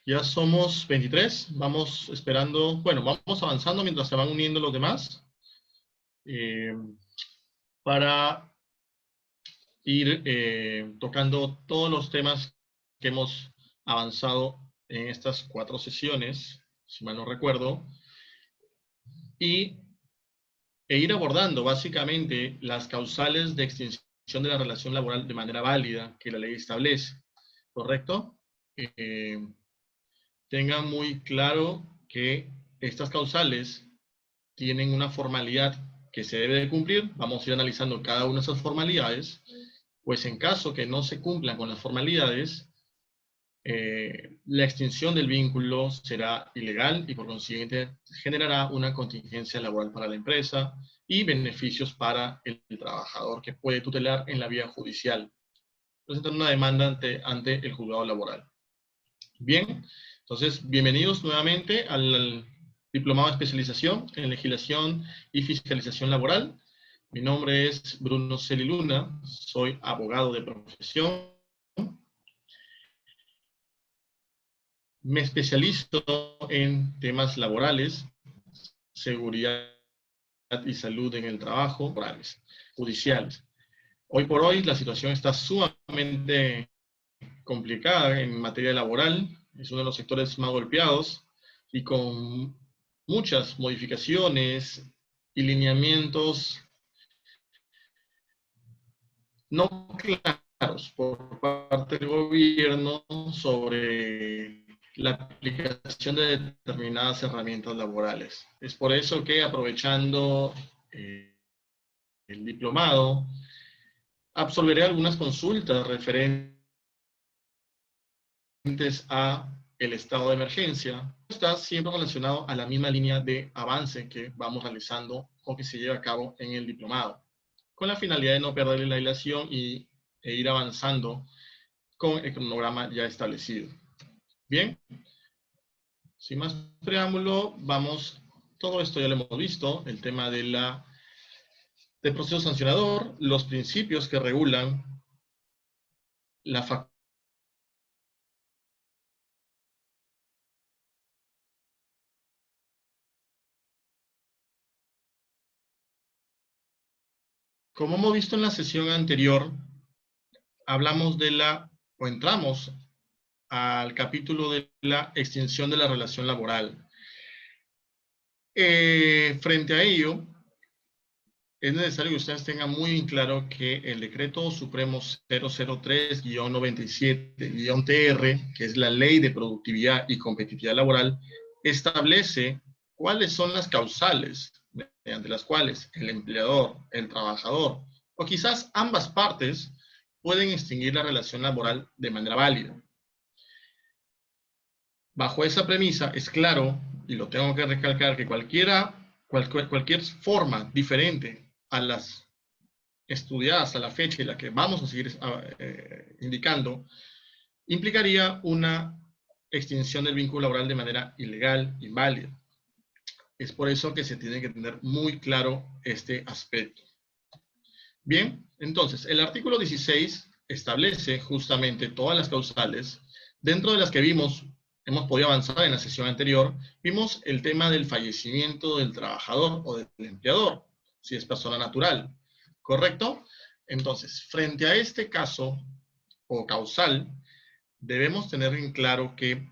Ya somos 23, vamos esperando, bueno, vamos avanzando mientras se van uniendo los demás para ir tocando todos los temas que hemos avanzado en estas 4 sesiones, si mal no recuerdo, e ir abordando básicamente las causales de extinción de la relación laboral de manera válida que la ley establece, ¿correcto? Tengan muy claro que estas causales tienen una formalidad que se debe de cumplir. Vamos a ir analizando cada una de esas formalidades, pues en caso que no se cumplan con las formalidades, la extinción del vínculo será ilegal y por consiguiente generará una contingencia laboral para la empresa y beneficios para el trabajador que puede tutelar en la vía judicial, presentando una demanda ante el juzgado laboral. Bien, entonces bienvenidos nuevamente al Diplomado de Especialización en Legislación y Fiscalización Laboral. Mi nombre es Bruno Celi Luna, soy abogado de profesión. Me especializo en temas laborales, seguridad y salud en el trabajo, laborales, judiciales. Hoy por hoy la situación está sumamente complicada en materia laboral, es uno de los sectores más golpeados y con muchas modificaciones y lineamientos no claros por parte del gobierno sobre la aplicación de determinadas herramientas laborales. Es por eso que, aprovechando el diplomado, absolveré algunas consultas referentes a el estado de emergencia. Está siempre relacionado a la misma línea de avance que vamos realizando o que se lleva a cabo en el diplomado, con la finalidad de no perder la hilación e ir avanzando con el cronograma ya establecido. Bien, sin más preámbulo, vamos, todo esto ya lo hemos visto, el tema del proceso sancionador, los principios que regulan la facultad. Como hemos visto en la sesión anterior, hablamos de entramos al capítulo de la extinción de la relación laboral. Frente a ello, es necesario que ustedes tengan muy claro que el Decreto Supremo 003-97-TR, que es la Ley de Productividad y Competitividad Laboral, establece cuáles son las causales mediante las cuales el empleador, el trabajador, o quizás ambas partes, pueden extinguir la relación laboral de manera válida. Bajo esa premisa, es claro, y lo tengo que recalcar, que cualquier forma diferente a las estudiadas a la fecha y la que vamos a seguir indicando, implicaría una extinción del vínculo laboral de manera ilegal, inválida. Es por eso que se tiene que tener muy claro este aspecto. Bien, entonces, el artículo 16 establece justamente todas las causales, dentro de las que hemos podido avanzar en la sesión anterior, vimos el tema del fallecimiento del trabajador o del empleador, si es persona natural, ¿correcto? Entonces, frente a este caso o causal, debemos tener en claro que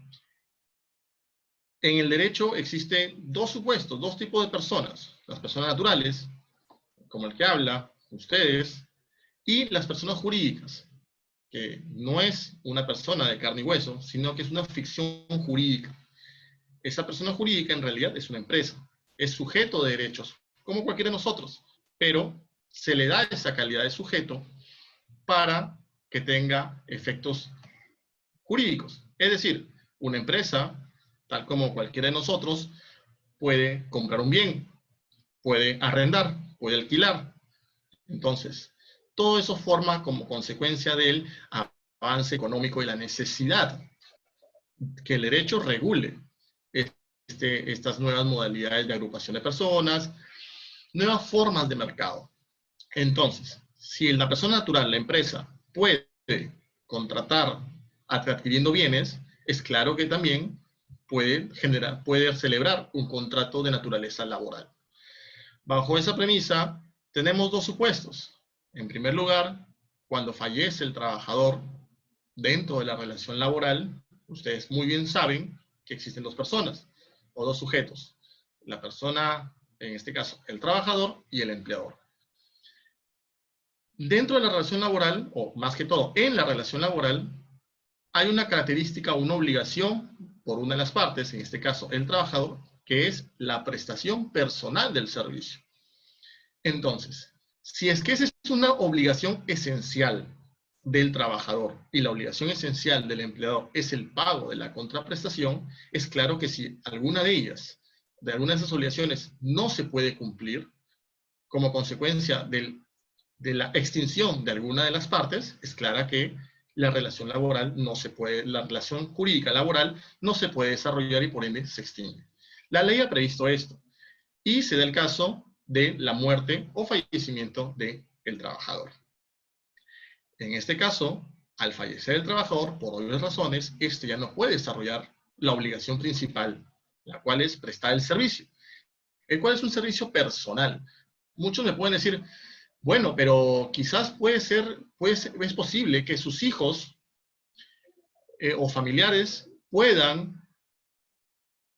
en el derecho existen dos supuestos, dos tipos de personas, las personas naturales, como el que habla, ustedes, y las personas jurídicas, que no es una persona de carne y hueso, sino que es una ficción jurídica. Esa persona jurídica en realidad es una empresa, es sujeto de derechos, como cualquiera de nosotros, pero se le da esa calidad de sujeto para que tenga efectos jurídicos. Es decir, una empresa, tal como cualquiera de nosotros, puede comprar un bien, puede arrendar, puede alquilar. Entonces, todo eso forma como consecuencia del avance económico y la necesidad que el derecho regule estas nuevas modalidades de agrupación de personas, nuevas formas de mercado. Entonces, si la persona natural, la empresa, puede contratar adquiriendo bienes, es claro que también puede celebrar un contrato de naturaleza laboral. Bajo esa premisa, tenemos dos supuestos. En primer lugar, cuando fallece el trabajador dentro de la relación laboral, ustedes muy bien saben que existen dos personas o dos sujetos. La persona, en este caso, el trabajador y el empleador. Dentro de la relación laboral, o más que todo, en la relación laboral, hay una característica, una obligación por una de las partes, en este caso el trabajador, que es la prestación personal del servicio. Entonces, si es que esa es una obligación esencial del trabajador y la obligación esencial del empleador es el pago de la contraprestación, es claro que si alguna de ellas, de alguna de esas obligaciones, no se puede cumplir como consecuencia de la extinción de alguna de las partes, es clara que la relación laboral no se puede, la relación jurídica laboral no se puede desarrollar y por ende se extingue. La ley ha previsto esto y se da el caso de la muerte o fallecimiento del trabajador. En este caso, al fallecer el trabajador, por obvias razones, este ya no puede desarrollar la obligación principal, la cual es prestar el servicio, el cual es un servicio personal. Muchos me pueden decir, bueno, pero quizás es posible que sus hijos o familiares puedan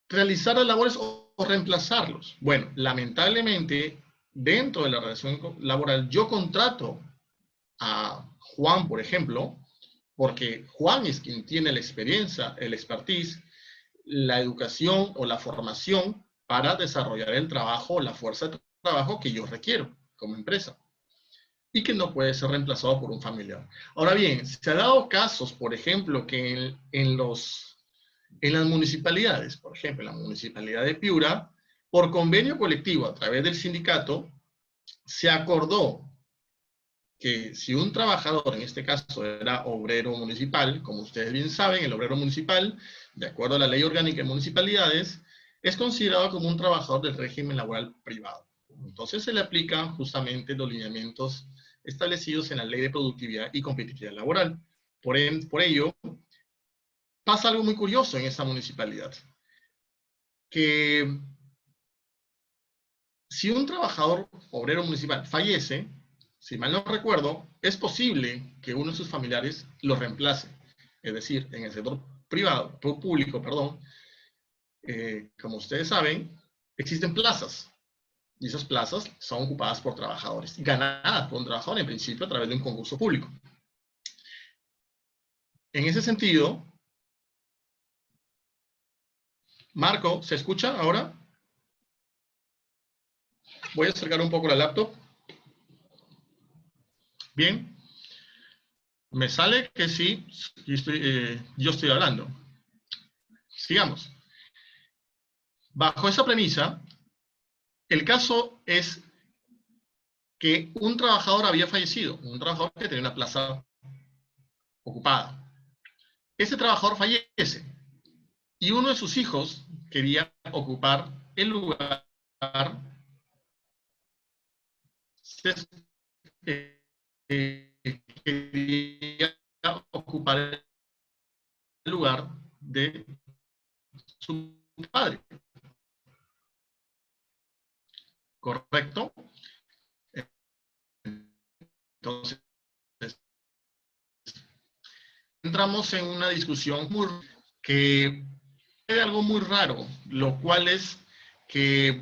realizar las labores o reemplazarlos. Bueno, lamentablemente, dentro de la relación laboral, yo contrato a Juan, por ejemplo, porque Juan es quien tiene la experiencia, el expertise, la educación o la formación para desarrollar el trabajo, la fuerza de trabajo que yo requiero como empresa y que no puede ser reemplazado por un familiar. Ahora bien, se ha dado casos, por ejemplo, que en las municipalidades, por ejemplo, en la municipalidad de Piura, por convenio colectivo a través del sindicato, se acordó que si un trabajador, en este caso era obrero municipal, como ustedes bien saben, el obrero municipal, de acuerdo a la ley orgánica de municipalidades, es considerado como un trabajador del régimen laboral privado. Entonces se le aplican justamente los lineamientos establecidos en la Ley de Productividad y Competitividad Laboral. Por ello, pasa algo muy curioso en esta municipalidad, que si un trabajador obrero municipal fallece, si mal no recuerdo, es posible que uno de sus familiares lo reemplace. Es decir, en el sector privado, público, perdón, como ustedes saben, existen plazas. Y esas plazas son ocupadas por trabajadores, ganadas por un trabajador en principio a través de un concurso público. En ese sentido, Marco, ¿se escucha ahora? Voy a acercar un poco la laptop. Bien. Me sale que sí, yo estoy hablando. Sigamos. Bajo esa premisa, el caso es que un trabajador había fallecido, un trabajador que tenía una plaza ocupada. Ese trabajador fallece y uno de sus hijos quería ocupar el lugar, quería ocupar el lugar de su padre. ¿Correcto? Entonces, entramos en una discusión que es algo muy raro, lo cual es que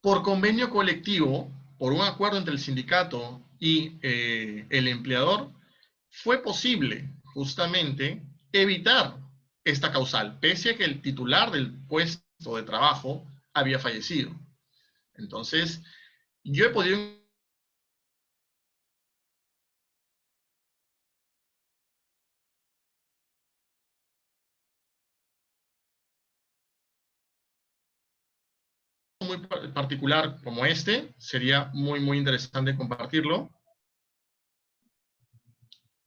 por convenio colectivo, por un acuerdo entre el sindicato y el empleador, fue posible justamente evitar esta causal, pese a que el titular del puesto de trabajo había fallecido. Entonces, yo he podido muy particular como este, sería muy interesante compartirlo.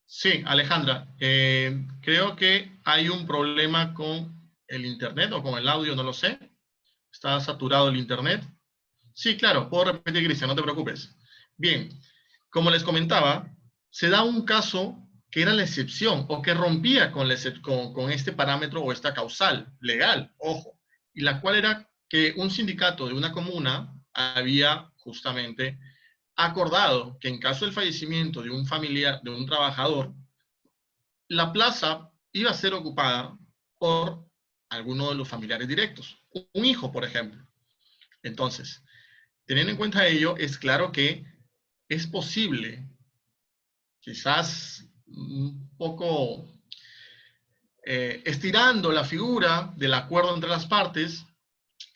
Sí, Alejandra, creo que hay un problema con el internet o con el audio, no lo sé. Está saturado el internet. Sí, claro, puedo repetir, Cristian, no te preocupes. Bien, como les comentaba, se da un caso que era la excepción o que rompía con este parámetro o esta causal legal, ojo, y la cual era que un sindicato de una comuna había justamente acordado que en caso del fallecimiento de un familiar, de un trabajador, la plaza iba a ser ocupada por alguno de los familiares directos, un hijo, por ejemplo. Entonces, teniendo en cuenta ello, es claro que es posible, quizás un poco estirando la figura del acuerdo entre las partes,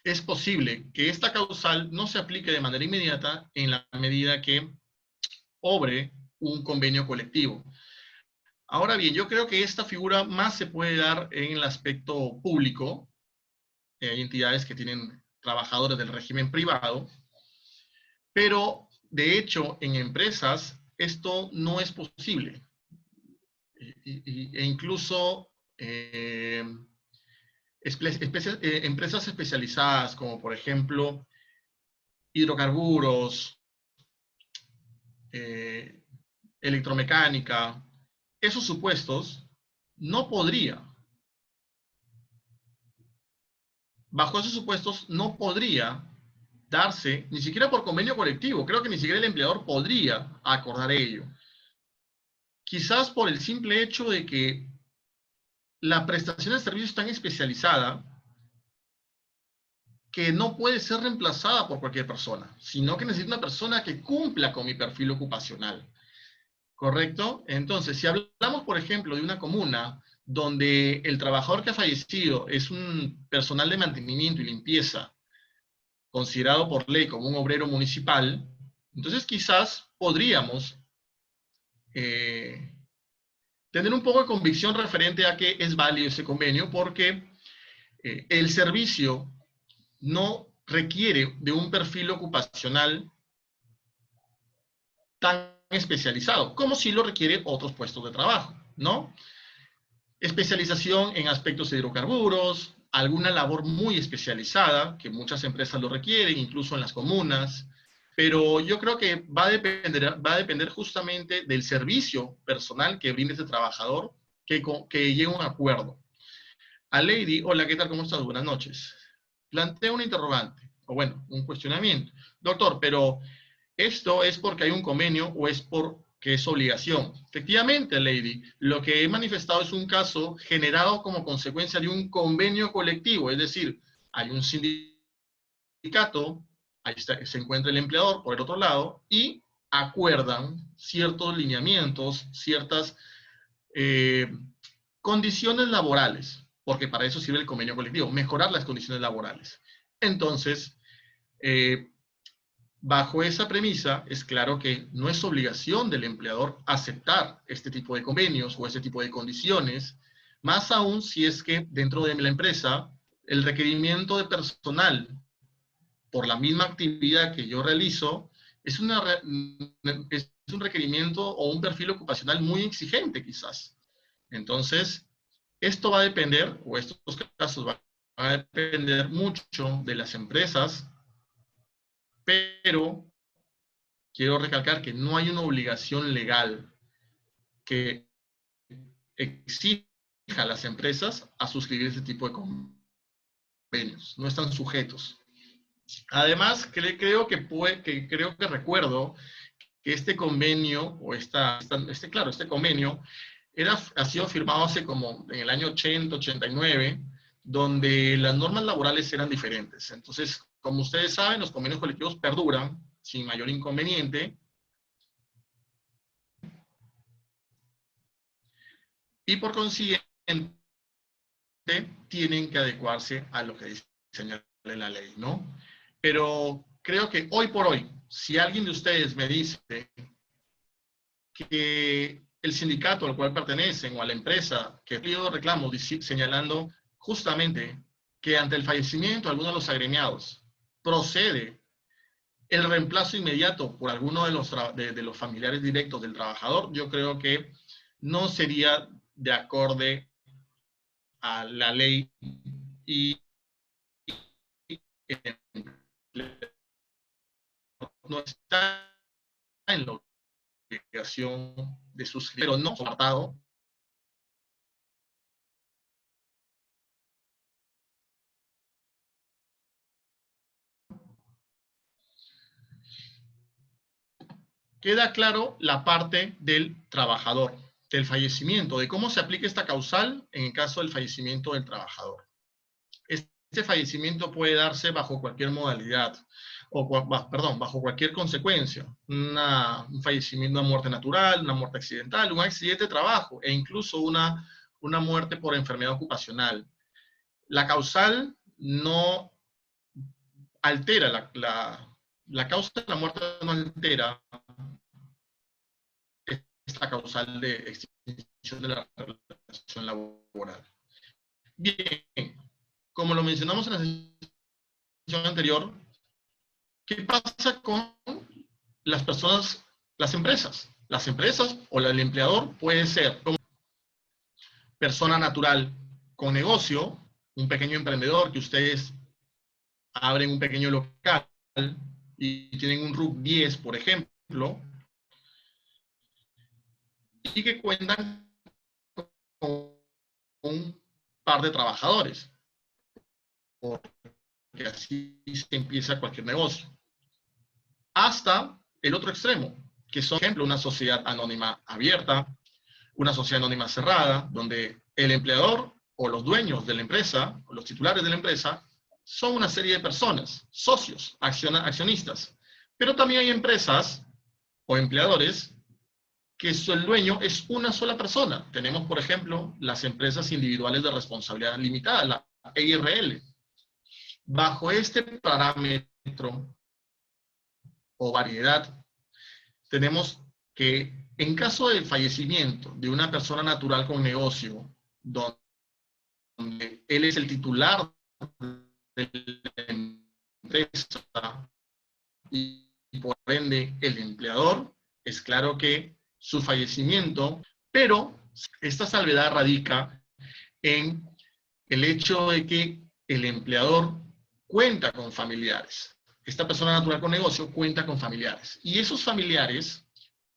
es posible que esta causal no se aplique de manera inmediata en la medida que obre un convenio colectivo. Ahora bien, yo creo que esta figura más se puede dar en el aspecto público. Hay entidades que tienen trabajadores del régimen privado, pero de hecho en empresas esto no es posible. E incluso empresas especializadas como por ejemplo hidrocarburos, eh, electromecánica, esos supuestos no podría, bajo esos supuestos no podría darse ni siquiera por convenio colectivo. Creo que ni siquiera el empleador podría acordar ello. Quizás por el simple hecho de que la prestación de servicio es tan especializada que no puede ser reemplazada por cualquier persona, sino que necesita una persona que cumpla con mi perfil ocupacional. ¿Correcto? Entonces, si hablamos, por ejemplo, de una comuna donde el trabajador que ha fallecido es un personal de mantenimiento y limpieza, considerado por ley como un obrero municipal, entonces quizás podríamos eh, tener un poco de convicción referente a que es válido ese convenio, porque el servicio no requiere de un perfil ocupacional tan especializado, como si lo requieren otros puestos de trabajo, ¿no? Especialización en aspectos de hidrocarburos, alguna labor muy especializada, que muchas empresas lo requieren, incluso en las comunas, pero yo creo que va a depender justamente del servicio personal que brinde ese trabajador, que llegue a un acuerdo. A Lady, hola, ¿qué tal? ¿Cómo estás? Buenas noches. Plantea una interrogante, o bueno, un cuestionamiento. Doctor, pero ¿esto es porque hay un convenio o es porque es obligación? Efectivamente, Lady, lo que he manifestado es un caso generado como consecuencia de un convenio colectivo, es decir, hay un sindicato, ahí está, se encuentra el empleador por el otro lado y acuerdan ciertos lineamientos, ciertas eh, condiciones laborales, porque para eso sirve el convenio colectivo, mejorar las condiciones laborales. Entonces, eh, bajo esa premisa, es claro que no es obligación del empleador aceptar este tipo de convenios o este tipo de condiciones, más aún si es que dentro de la empresa el requerimiento de personal por la misma actividad que yo realizo es, es un requerimiento o un perfil ocupacional muy exigente quizás. Entonces, esto va a depender, o estos casos van a depender mucho de las empresas, pero quiero recalcar que no hay una obligación legal que exija a las empresas a suscribir ese tipo de convenios. No están sujetos. Además, creo que recuerdo que este convenio, o este convenio, ha sido firmado hace como en el año 80, 89, donde las normas laborales eran diferentes. Entonces, como ustedes saben, los convenios colectivos perduran sin mayor inconveniente, y por consiguiente tienen que adecuarse a lo que señala la ley, ¿no? Pero creo que hoy por hoy, si alguien de ustedes me dice que el sindicato al cual pertenecen o a la empresa que pidió reclamos señalando justamente que ante el fallecimiento de alguno de los agremiados procede el reemplazo inmediato por alguno de los familiares directos del trabajador, yo creo que no sería de acorde a la ley y no está en lo obligación de suscribir, pero no apartado. Queda claro la parte del trabajador, del fallecimiento, de cómo se aplica esta causal en el caso del fallecimiento del trabajador. Este fallecimiento puede darse bajo cualquier modalidad, perdón, bajo cualquier consecuencia. Un fallecimiento, una muerte natural, una muerte accidental, un accidente de trabajo e incluso una muerte por enfermedad ocupacional. La causal no altera, la causa de la muerte no altera esta causal de extinción de la relación laboral. Bien, como lo mencionamos en la sesión anterior, ¿qué pasa con las personas, las empresas? Las empresas o el empleador puede ser como persona natural con negocio, un pequeño emprendedor que ustedes abren un pequeño local y tienen un RUC 10, por ejemplo, y que cuentan con un par de trabajadores, porque así se empieza cualquier negocio. Hasta el otro extremo, que son, por ejemplo, una sociedad anónima abierta, una sociedad anónima cerrada, donde el empleador o los dueños de la empresa, o los titulares de la empresa, son una serie de personas, socios, accionistas. Pero también hay empresas o empleadores que el dueño es una sola persona. Tenemos, por ejemplo, las empresas individuales de responsabilidad limitada, la EIRL. Bajo este parámetro o variedad, tenemos que en caso del fallecimiento de una persona natural con negocio, donde él es el titular de la empresa y por ende el empleador, es claro que su fallecimiento, pero esta salvedad radica en el hecho de que el empleador cuenta con familiares. Esta persona natural con negocio cuenta con familiares. Y esos familiares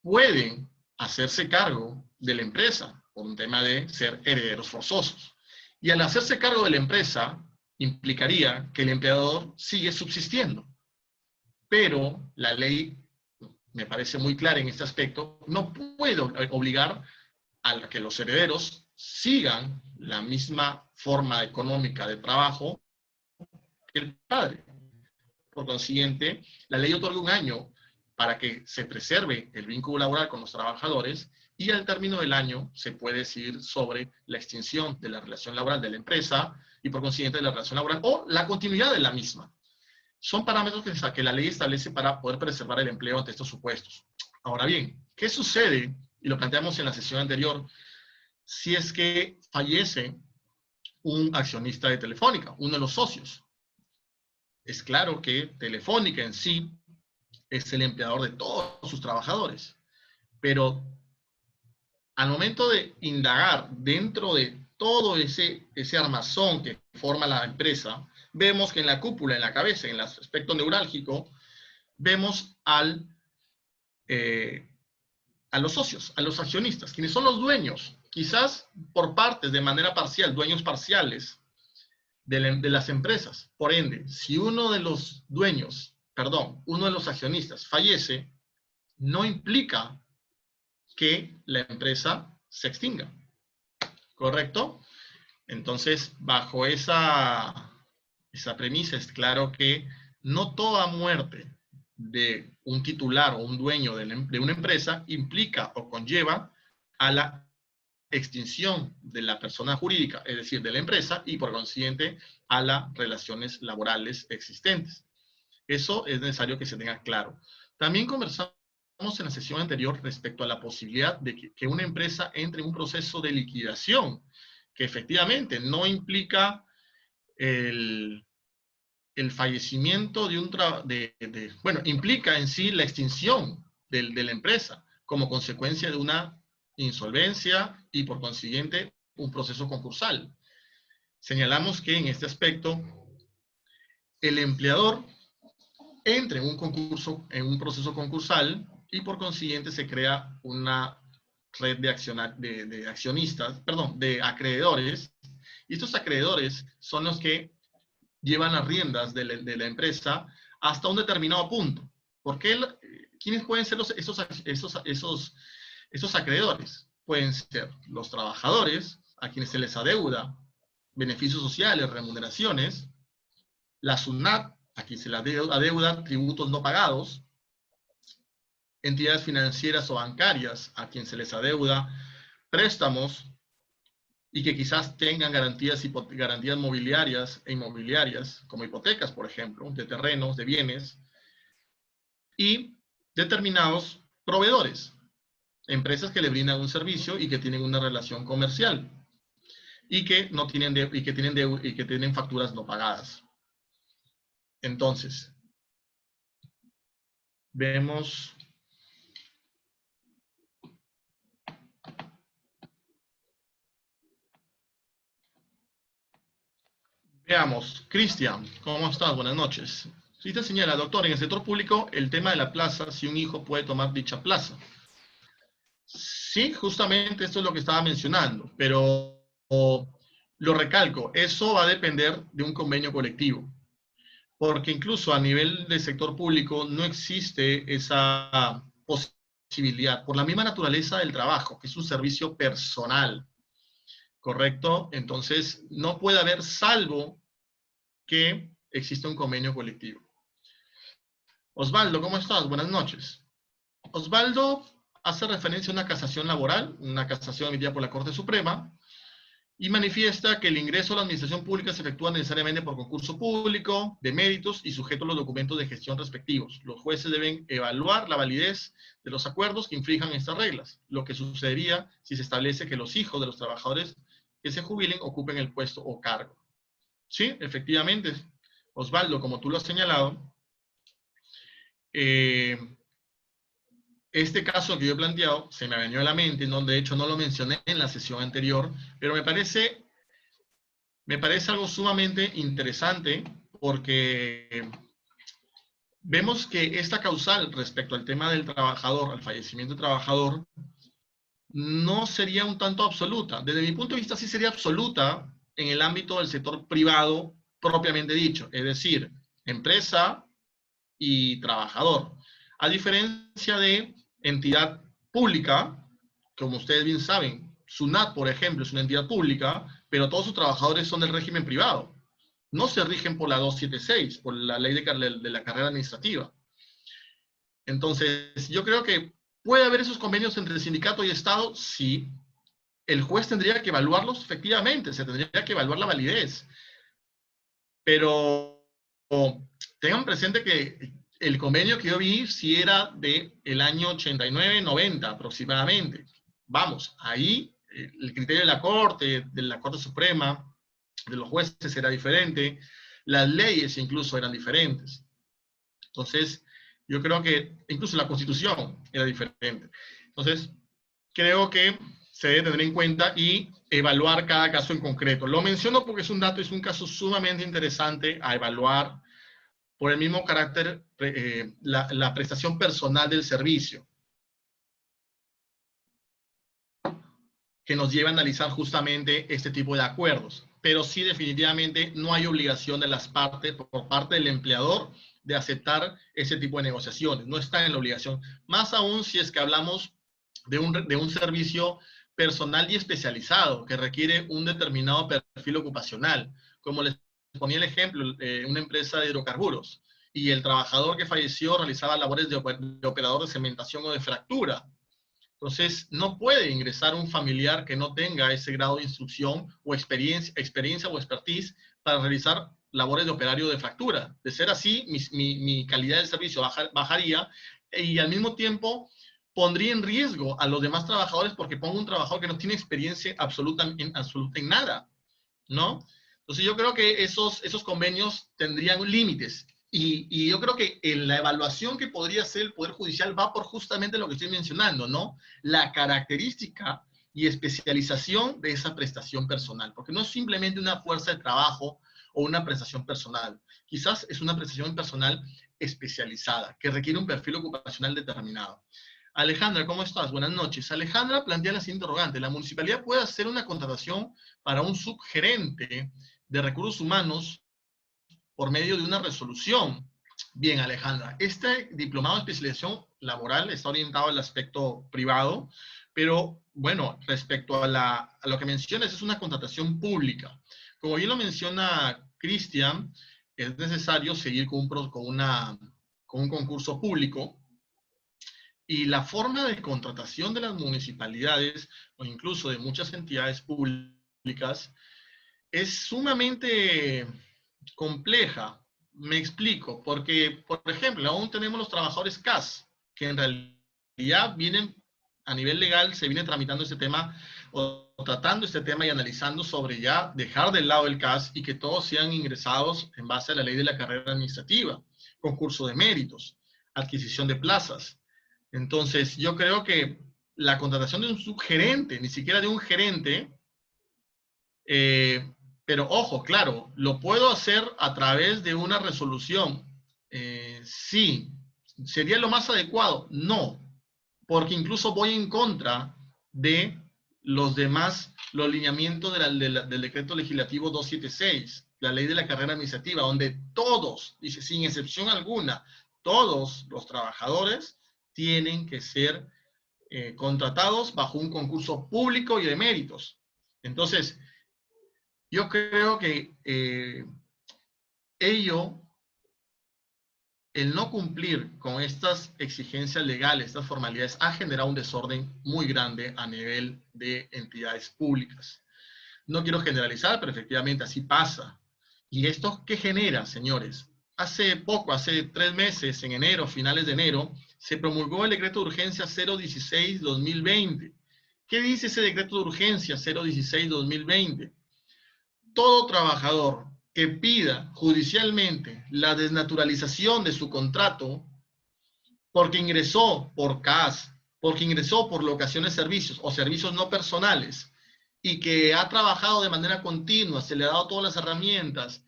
pueden hacerse cargo de la empresa por un tema de ser herederos forzosos. Y al hacerse cargo de la empresa, implicaría que el empleador sigue subsistiendo. Pero la ley, me parece muy clara en este aspecto, no puede obligar a que los herederos sigan la misma forma económica de trabajo que el padre. Por consiguiente, la ley otorga un año para que se preserve el vínculo laboral con los trabajadores y al término del año se puede decidir sobre la extinción de la relación laboral de la empresa y por consiguiente de la relación laboral o la continuidad de la misma. Son parámetros que la ley establece para poder preservar el empleo ante estos supuestos. Ahora bien, ¿qué sucede? Y lo planteamos en la sesión anterior, si es que fallece un accionista de Telefónica, uno de los socios. Es claro que Telefónica en sí es el empleador de todos sus trabajadores, pero al momento de indagar dentro de todo ese armazón que forma la empresa, vemos que en la cúpula, en la cabeza, en el aspecto neurálgico, vemos a los socios, a los accionistas, quienes son los dueños, quizás por partes, de manera parcial, dueños parciales de las empresas. Por ende, si uno de los dueños, uno de los accionistas fallece, no implica que la empresa se extinga. ¿Correcto? Entonces, bajo esa premisa, es claro que no toda muerte de un titular o un dueño de una empresa implica o conlleva a la extinción de la persona jurídica, es decir, de la empresa, y por consiguiente a las relaciones laborales existentes. Eso es necesario que se tenga claro. También conversamos en la sesión anterior respecto a la posibilidad de que una empresa entre en un proceso de liquidación, que efectivamente no implica el fallecimiento bueno, implica en sí la extinción de la empresa como consecuencia de una insolvencia y por consiguiente un proceso concursal. Señalamos que en este aspecto el empleador entra en un proceso concursal y por consiguiente se crea una red de accionistas, perdón, de acreedores, y estos acreedores son los que llevan las riendas de la empresa hasta un determinado punto. ¿Quiénes pueden ser esos acreedores? Pueden ser los trabajadores, a quienes se les adeuda beneficios sociales, remuneraciones, la SUNAT, a quien se les adeuda tributos no pagados, entidades financieras o bancarias, a quien se les adeuda préstamos y que quizás tengan garantías mobiliarias e inmobiliarias, como hipotecas, por ejemplo, de terrenos, de bienes, y determinados proveedores, empresas que le brindan un servicio y que tienen una relación comercial y que tienen facturas no pagadas. Entonces, veamos. Veamos, Cristian, ¿cómo estás? Buenas noches. Cristian señala, doctor, en el sector público, el tema de la plaza, si un hijo puede tomar dicha plaza. Sí, justamente esto es lo que estaba mencionando, pero lo recalco, eso va a depender de un convenio colectivo, porque incluso a nivel del sector público no existe esa posibilidad, por la misma naturaleza del trabajo, que es un servicio personal, ¿correcto? Entonces, no puede haber salvo que existe un convenio colectivo. Osvaldo, ¿cómo estás? Buenas noches. Osvaldo hace referencia a una casación laboral, una casación emitida por la Corte Suprema, y manifiesta que el ingreso a la administración pública se efectúa necesariamente por concurso público, de méritos y sujeto a los documentos de gestión respectivos. Los jueces deben evaluar la validez de los acuerdos que infrinjan estas reglas, lo que sucedería si se establece que los hijos de los trabajadores que se jubilen ocupen el puesto o cargo. Sí, efectivamente, Osvaldo, como tú lo has señalado, este caso que yo he planteado se me ha venido a la mente, no, de hecho no lo mencioné en la sesión anterior, pero me parece algo sumamente interesante porque vemos que esta causal respecto al tema del trabajador, al fallecimiento del trabajador, no sería un tanto absoluta. Desde mi punto de vista sí sería absoluta en el ámbito del sector privado propiamente dicho, es decir, empresa y trabajador. A diferencia de entidad pública, como ustedes bien saben, SUNAT, por ejemplo, es una entidad pública, pero todos sus trabajadores son del régimen privado. No se rigen por la 276, por la ley de la carrera administrativa. Entonces, yo creo que puede haber esos convenios entre sindicato y Estado, sí. El juez tendría que evaluarlos efectivamente, se tendría que evaluar la validez. Pero tengan presente que el convenio que yo vi sí era del año 89, 90 aproximadamente. Vamos, ahí el criterio de la Corte Suprema, de los jueces era diferente, las leyes incluso eran diferentes. Entonces, yo creo que incluso la Constitución era diferente. Entonces, creo que se debe tener en cuenta y evaluar cada caso en concreto. Lo menciono porque es un caso sumamente interesante a evaluar por el mismo carácter, la prestación personal del servicio, que nos lleva a analizar justamente este tipo de acuerdos. Pero sí, definitivamente, no hay obligación de las partes, por parte del empleador, de aceptar ese tipo de negociaciones. No está en la obligación. Más aún si es que hablamos de un servicio personal y especializado que requiere un determinado perfil ocupacional. Como les ponía el ejemplo, una empresa de hidrocarburos y el trabajador que falleció realizaba labores de operador de cementación o de fractura. Entonces, no puede ingresar un familiar que no tenga ese grado de instrucción o experiencia o expertise para realizar labores de operario de fractura. De ser así, mi calidad de servicio bajaría y al mismo tiempo pondría en riesgo a los demás trabajadores porque pongo un trabajador que no tiene experiencia absoluta en nada, ¿no? Entonces yo creo que esos convenios tendrían límites y yo creo que en la evaluación que podría hacer el Poder Judicial va por justamente lo que estoy mencionando, ¿no? La característica y especialización de esa prestación personal, porque no es simplemente una fuerza de trabajo o una prestación personal. Quizás es una prestación personal especializada, que requiere un perfil ocupacional determinado. Alejandra, ¿cómo estás? Buenas noches. Alejandra plantea la siguiente interrogante. ¿La municipalidad puede hacer una contratación para un subgerente de recursos humanos por medio de una resolución? Bien, Alejandra, este diplomado de especialización laboral está orientado al aspecto privado, pero bueno, respecto a lo que mencionas, es una contratación pública. Como bien lo menciona Cristian, es necesario seguir con un concurso público, y la forma de contratación de las municipalidades o incluso de muchas entidades públicas es sumamente compleja. Me explico, porque, por ejemplo, aún tenemos los trabajadores CAS, que en realidad vienen, a nivel legal, se viene tramitando este tema o tratando este tema y analizando sobre ya dejar de lado el CAS y que todos sean ingresados en base a la ley de la carrera administrativa, concurso de méritos, adquisición de plazas. Entonces, yo creo que la contratación de un subgerente, ni siquiera de un gerente, pero ojo, claro, ¿lo puedo hacer a través de una resolución? Sí. ¿Sería lo más adecuado? No, porque incluso voy en contra de los demás, los lineamientos del decreto legislativo 276, la ley de la carrera administrativa, donde todos, dice, sin excepción alguna, todos los trabajadores tienen que ser contratados bajo un concurso público y de méritos. Entonces, yo creo que el no cumplir con estas exigencias legales, estas formalidades, ha generado un desorden muy grande a nivel de entidades públicas. No quiero generalizar, pero efectivamente así pasa. ¿Y esto qué genera, señores? Hace poco, hace 3 meses, en enero, finales de enero, se promulgó el decreto de urgencia 016-2020. ¿Qué dice ese decreto de urgencia 016-2020? Todo trabajador que pida judicialmente la desnaturalización de su contrato porque ingresó por CAS, porque ingresó por locaciones de servicios o servicios no personales y que ha trabajado de manera continua, se le ha dado todas las herramientas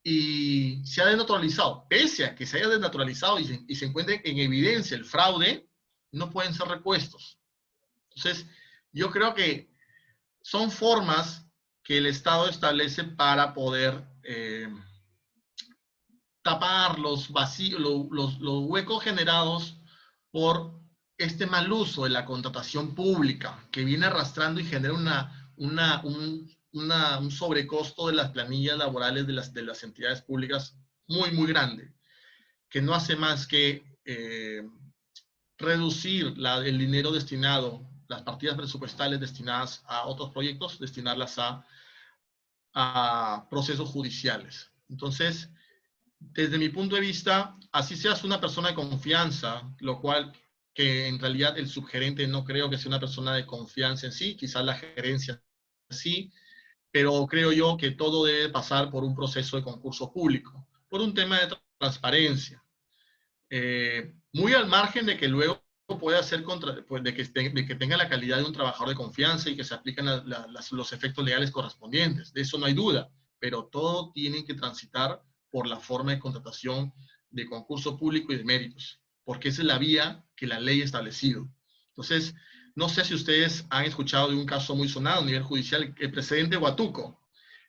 y se ha desnaturalizado, pese a que se haya desnaturalizado y se encuentre en evidencia el fraude, no pueden ser repuestos. Entonces, yo creo que son formas que el Estado establece para poder tapar los vacíos, los huecos generados por este mal uso de la contratación pública, que viene arrastrando y genera un sobrecosto de las planillas laborales de las entidades públicas muy, muy grande, que no hace más que reducir el dinero destinado, las partidas presupuestales destinadas a otros proyectos, destinarlas a procesos judiciales. Entonces, desde mi punto de vista, así seas una persona de confianza, lo cual que en realidad el subgerente no creo que sea una persona de confianza en sí, quizás la gerencia sí, pero creo yo que todo debe pasar por un proceso de concurso público, por un tema de transparencia. Muy al margen de que luego pueda ser pues de que tenga la calidad de un trabajador de confianza y que se apliquen los efectos legales correspondientes. De eso no hay duda, pero todo tiene que transitar por la forma de contratación de concurso público y de méritos, porque esa es la vía que la ley ha establecido. Entonces, no sé si ustedes han escuchado de un caso muy sonado a nivel judicial, el precedente Huatuco.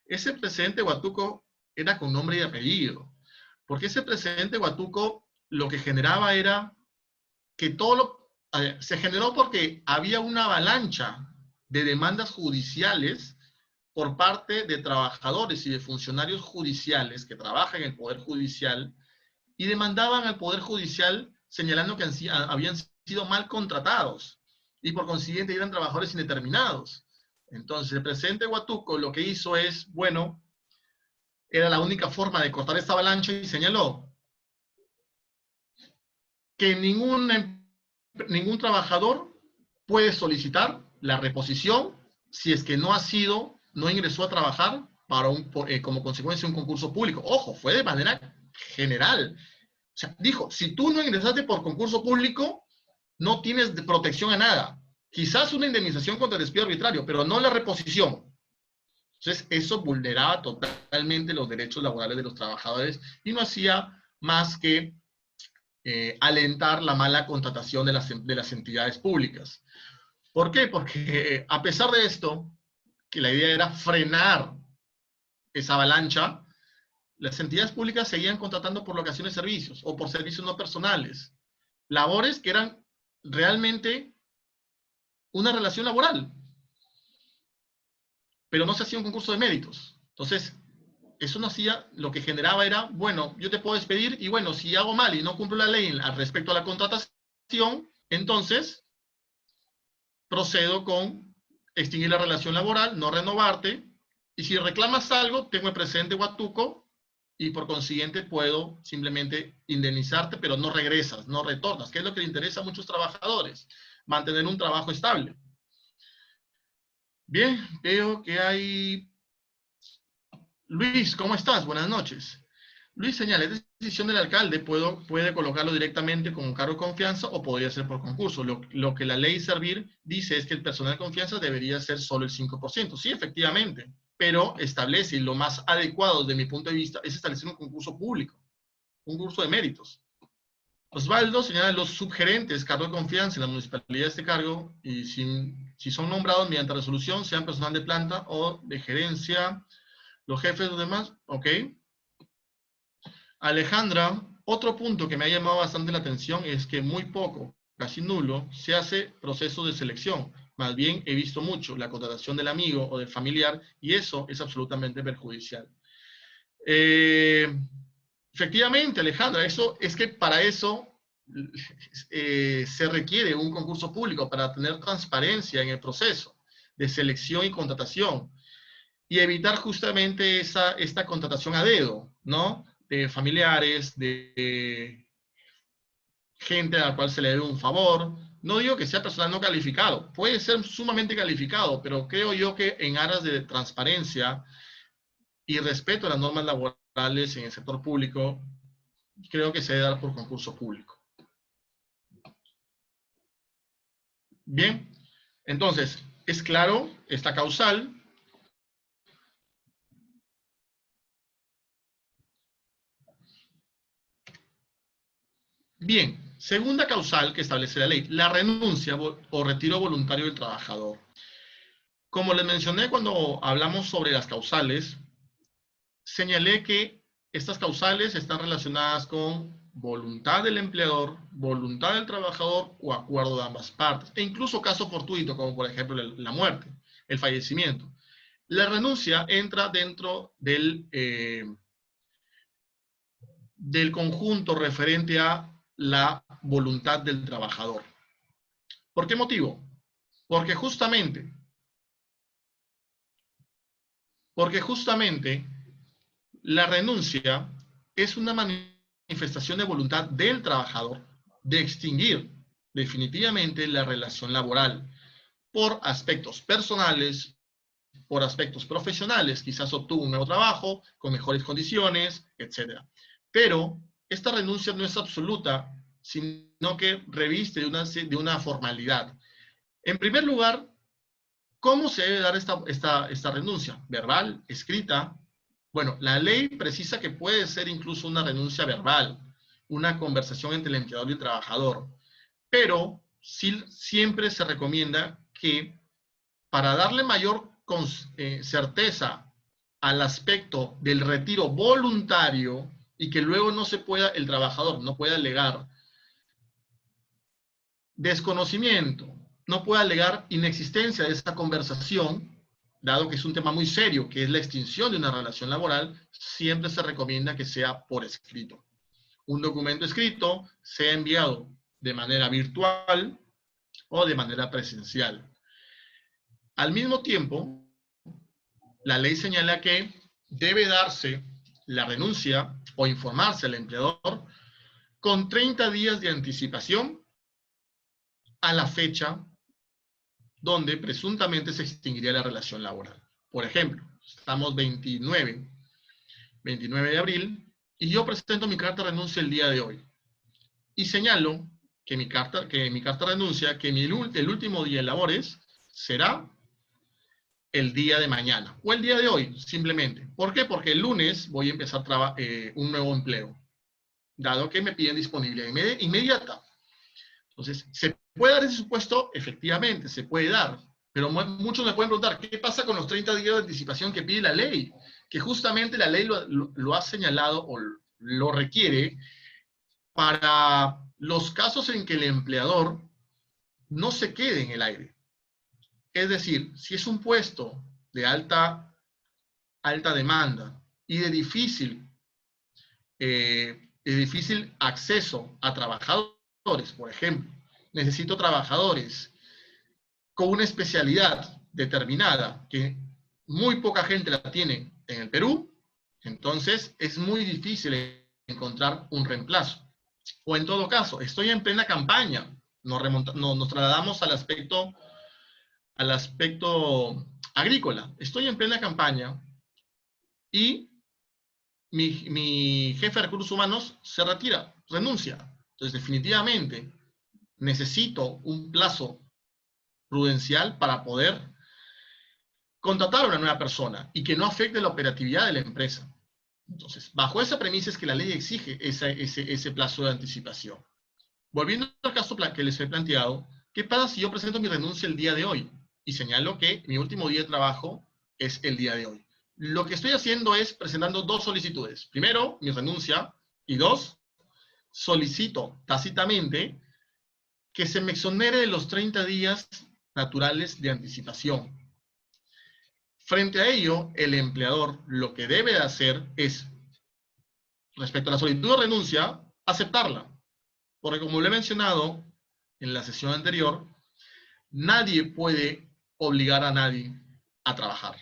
Ese precedente Huatuco era con nombre y apellido, porque ese precedente Huatuco lo que generaba era que se generó porque había una avalancha de demandas judiciales por parte de trabajadores y de funcionarios judiciales que trabajan en el Poder Judicial y demandaban al Poder Judicial señalando que habían sido mal contratados y por consiguiente eran trabajadores indeterminados. Entonces el presidente Huatuco lo que hizo es, bueno, era la única forma de cortar esta avalancha y señaló que ningún trabajador puede solicitar la reposición si es que no ingresó a trabajar como consecuencia de un concurso público. Ojo, fue de manera general. O sea, dijo, si tú no ingresaste por concurso público, no tienes protección a nada. Quizás una indemnización contra el despido arbitrario, pero no la reposición. Entonces, eso vulneraba totalmente los derechos laborales de los trabajadores y no hacía más que alentar la mala contratación de las entidades públicas. ¿Por qué? Porque a pesar de esto, que la idea era frenar esa avalancha, las entidades públicas seguían contratando por locaciones de servicios o por servicios no personales. Labores que eran realmente una relación laboral, pero no se hacía un concurso de méritos. Entonces, eso no hacía, lo que generaba era, bueno, yo te puedo despedir y bueno, si hago mal y no cumplo la ley al respecto a la contratación, entonces procedo con extinguir la relación laboral, no renovarte, y si reclamas algo, tengo el presente Huatuco y por consiguiente puedo simplemente indemnizarte, pero no regresas, no retornas, que es lo que le interesa a muchos trabajadores, mantener un trabajo estable. Bien, veo que hay... Luis, ¿cómo estás? Buenas noches. Luis señala, es decisión del alcalde, puede colocarlo directamente como un cargo de confianza o podría ser por concurso. Lo que la ley Servir dice es que el personal de confianza debería ser solo el 5%. Sí, efectivamente, pero establece, y lo más adecuado desde mi punto de vista, es establecer un concurso público, un concurso de méritos. Osvaldo señala los subgerentes, cargo de confianza en la municipalidad de este cargo, y si son nombrados mediante resolución, sean personal de planta o de gerencia, los jefes o demás, ok. Alejandra, otro punto que me ha llamado bastante la atención es que muy poco, casi nulo, se hace proceso de selección. Más bien he visto mucho la contratación del amigo o del familiar y eso es absolutamente perjudicial. Efectivamente, Alejandra, eso es que para eso se requiere un concurso público para tener transparencia en el proceso de selección y contratación y evitar justamente esta contratación a dedo, ¿no? De familiares, de gente a la cual se le debe un favor. No digo que sea personal no calificado, puede ser sumamente calificado, pero creo yo que en aras de transparencia y respeto a las normas laborales en el sector público, creo que se debe dar por concurso público. Bien, entonces, es claro esta causal. Bien, segunda causal que establece la ley, la renuncia o retiro voluntario del trabajador. Como les mencioné cuando hablamos sobre las causales, señalé que estas causales están relacionadas con voluntad del empleador, voluntad del trabajador o acuerdo de ambas partes, e incluso caso fortuito, como por ejemplo la muerte, el fallecimiento. La renuncia entra dentro del conjunto referente a la voluntad del trabajador. ¿Por qué motivo? Porque justamente la renuncia es una manifestación de voluntad del trabajador de extinguir definitivamente la relación laboral por aspectos personales, por aspectos profesionales, quizás obtuvo un nuevo trabajo con mejores condiciones, etc. Pero esta renuncia no es absoluta, sino que reviste de una formalidad. En primer lugar, ¿cómo se debe dar esta renuncia? ¿Verbal? ¿Escrita? Bueno, la ley precisa que puede ser incluso una renuncia verbal, una conversación entre el empleador y el trabajador, pero sí, siempre se recomienda que para darle mayor certeza al aspecto del retiro voluntario y que luego no se pueda, el trabajador no pueda alegar desconocimiento, no puede alegar inexistencia de esta conversación, dado que es un tema muy serio, que es la extinción de una relación laboral, siempre se recomienda que sea por escrito. Un documento escrito sea enviado de manera virtual o de manera presencial. Al mismo tiempo, la ley señala que debe darse la renuncia o informarse al empleador con 30 días de anticipación a la fecha donde presuntamente se extinguiría la relación laboral. Por ejemplo, estamos 29 de abril, y yo presento mi carta de renuncia el día de hoy. Y señalo que mi carta renuncia, que el último día de labores será el día de mañana, o el día de hoy, simplemente. ¿Por qué? Porque el lunes voy a empezar un nuevo empleo, dado que me piden disponibilidad inmediata. Entonces, ¿se puede dar ese supuesto? Efectivamente, se puede dar. Pero muchos me pueden preguntar, ¿qué pasa con los 30 días de anticipación que pide la ley? Que justamente la ley lo ha señalado o lo requiere para los casos en que el empleador no se quede en el aire. Es decir, si es un puesto de alta demanda y de difícil acceso a trabajadores, por ejemplo, necesito trabajadores con una especialidad determinada que muy poca gente la tiene en el Perú, entonces es muy difícil encontrar un reemplazo. O en todo caso, estoy en plena campaña, nos trasladamos al aspecto agrícola. Estoy en plena campaña y mi jefe de recursos humanos se retira, renuncia. Entonces, definitivamente, necesito un plazo prudencial para poder contratar a una nueva persona y que no afecte la operatividad de la empresa. Entonces, bajo esa premisa es que la ley exige ese plazo de anticipación. Volviendo al caso que les he planteado, ¿qué pasa si yo presento mi renuncia el día de hoy? Y señalo que mi último día de trabajo es el día de hoy. Lo que estoy haciendo es presentando dos solicitudes. Primero, mi renuncia, y dos, solicito tácitamente que se me exonere de los 30 días naturales de anticipación. Frente a ello, el empleador lo que debe hacer es, respecto a la solicitud de renuncia, aceptarla. Porque como lo he mencionado en la sesión anterior, nadie puede obligar a nadie a trabajar.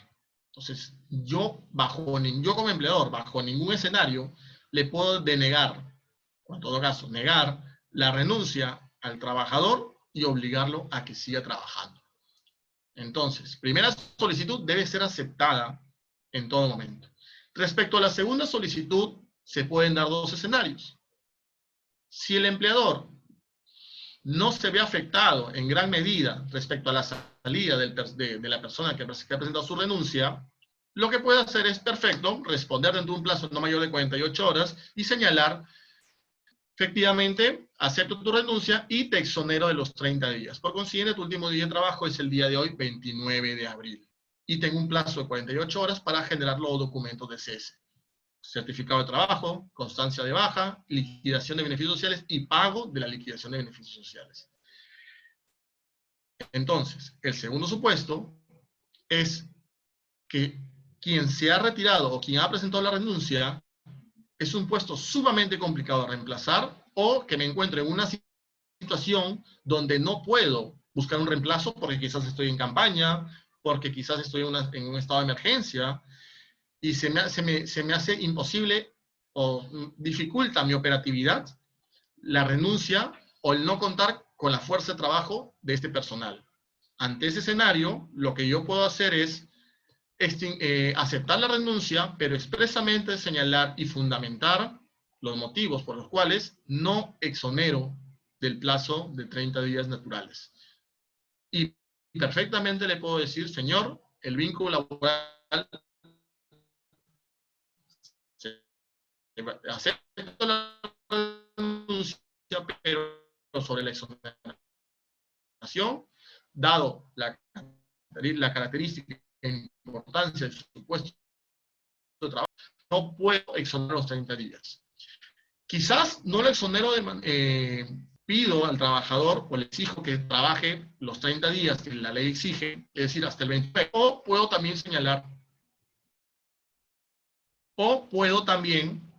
Entonces, yo como empleador, bajo ningún escenario, le puedo denegar, o en todo caso, negar la renuncia al trabajador y obligarlo a que siga trabajando. Entonces, primera solicitud debe ser aceptada en todo momento. Respecto a la segunda solicitud, se pueden dar dos escenarios. Si el empleador no se ve afectado en gran medida respecto a la salida de la persona que ha presentado su renuncia, lo que puede hacer es, perfecto, responder dentro de un plazo no mayor de 48 horas y señalar, efectivamente, acepto tu renuncia y te exonero de los 30 días. Por consiguiente, tu último día de trabajo es el día de hoy, 29 de abril. Y tengo un plazo de 48 horas para generar los documentos de cese. Certificado de trabajo, constancia de baja, liquidación de beneficios sociales y pago de la liquidación de beneficios sociales. Entonces, el segundo supuesto es que quien se ha retirado o quien ha presentado la renuncia es un puesto sumamente complicado de reemplazar o que me encuentro en una situación donde no puedo buscar un reemplazo porque quizás estoy en campaña, porque quizás estoy en un estado de emergencia, y se me hace imposible o dificulta mi operatividad la renuncia o el no contar con la fuerza de trabajo de este personal. Ante ese escenario, lo que yo puedo hacer es aceptar la renuncia, pero expresamente señalar y fundamentar los motivos por los cuales no exonero del plazo de 30 días naturales. Y perfectamente le puedo decir, señor, el vínculo laboral acepto la renuncia, pero sobre la exoneración, dado la característica e importancia del supuesto de trabajo, no puedo exonerar los 30 días. Quizás no lo exonero, pido al trabajador o le exijo que trabaje los 30 días que la ley exige, es decir, hasta el 29, o puedo también señalar, o puedo también,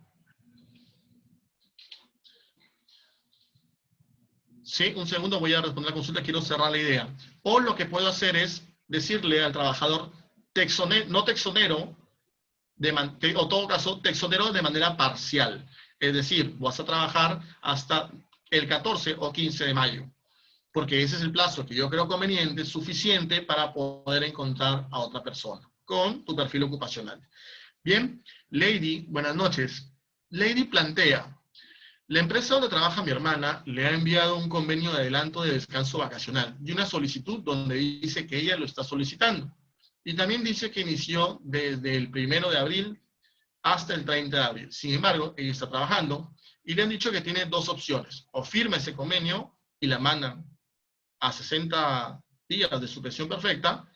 sí, un segundo, voy a responder la consulta, quiero cerrar la idea. O lo que puedo hacer es decirle al trabajador, no te exonero, o en todo caso, te exonero de manera parcial. Es decir, vas a trabajar hasta el 14 o 15 de mayo, porque ese es el plazo que yo creo conveniente, suficiente para poder encontrar a otra persona con tu perfil ocupacional. Bien, Lady, buenas noches. Lady plantea, La empresa donde trabaja mi hermana le ha enviado un convenio de adelanto de descanso vacacional y una solicitud donde dice que ella lo está solicitando. Y también dice que inició desde el 1 de abril hasta el 30 de abril. Sin embargo, ella está trabajando y le han dicho que tiene dos opciones. O firma ese convenio y la mandan a 60 días de suspensión perfecta.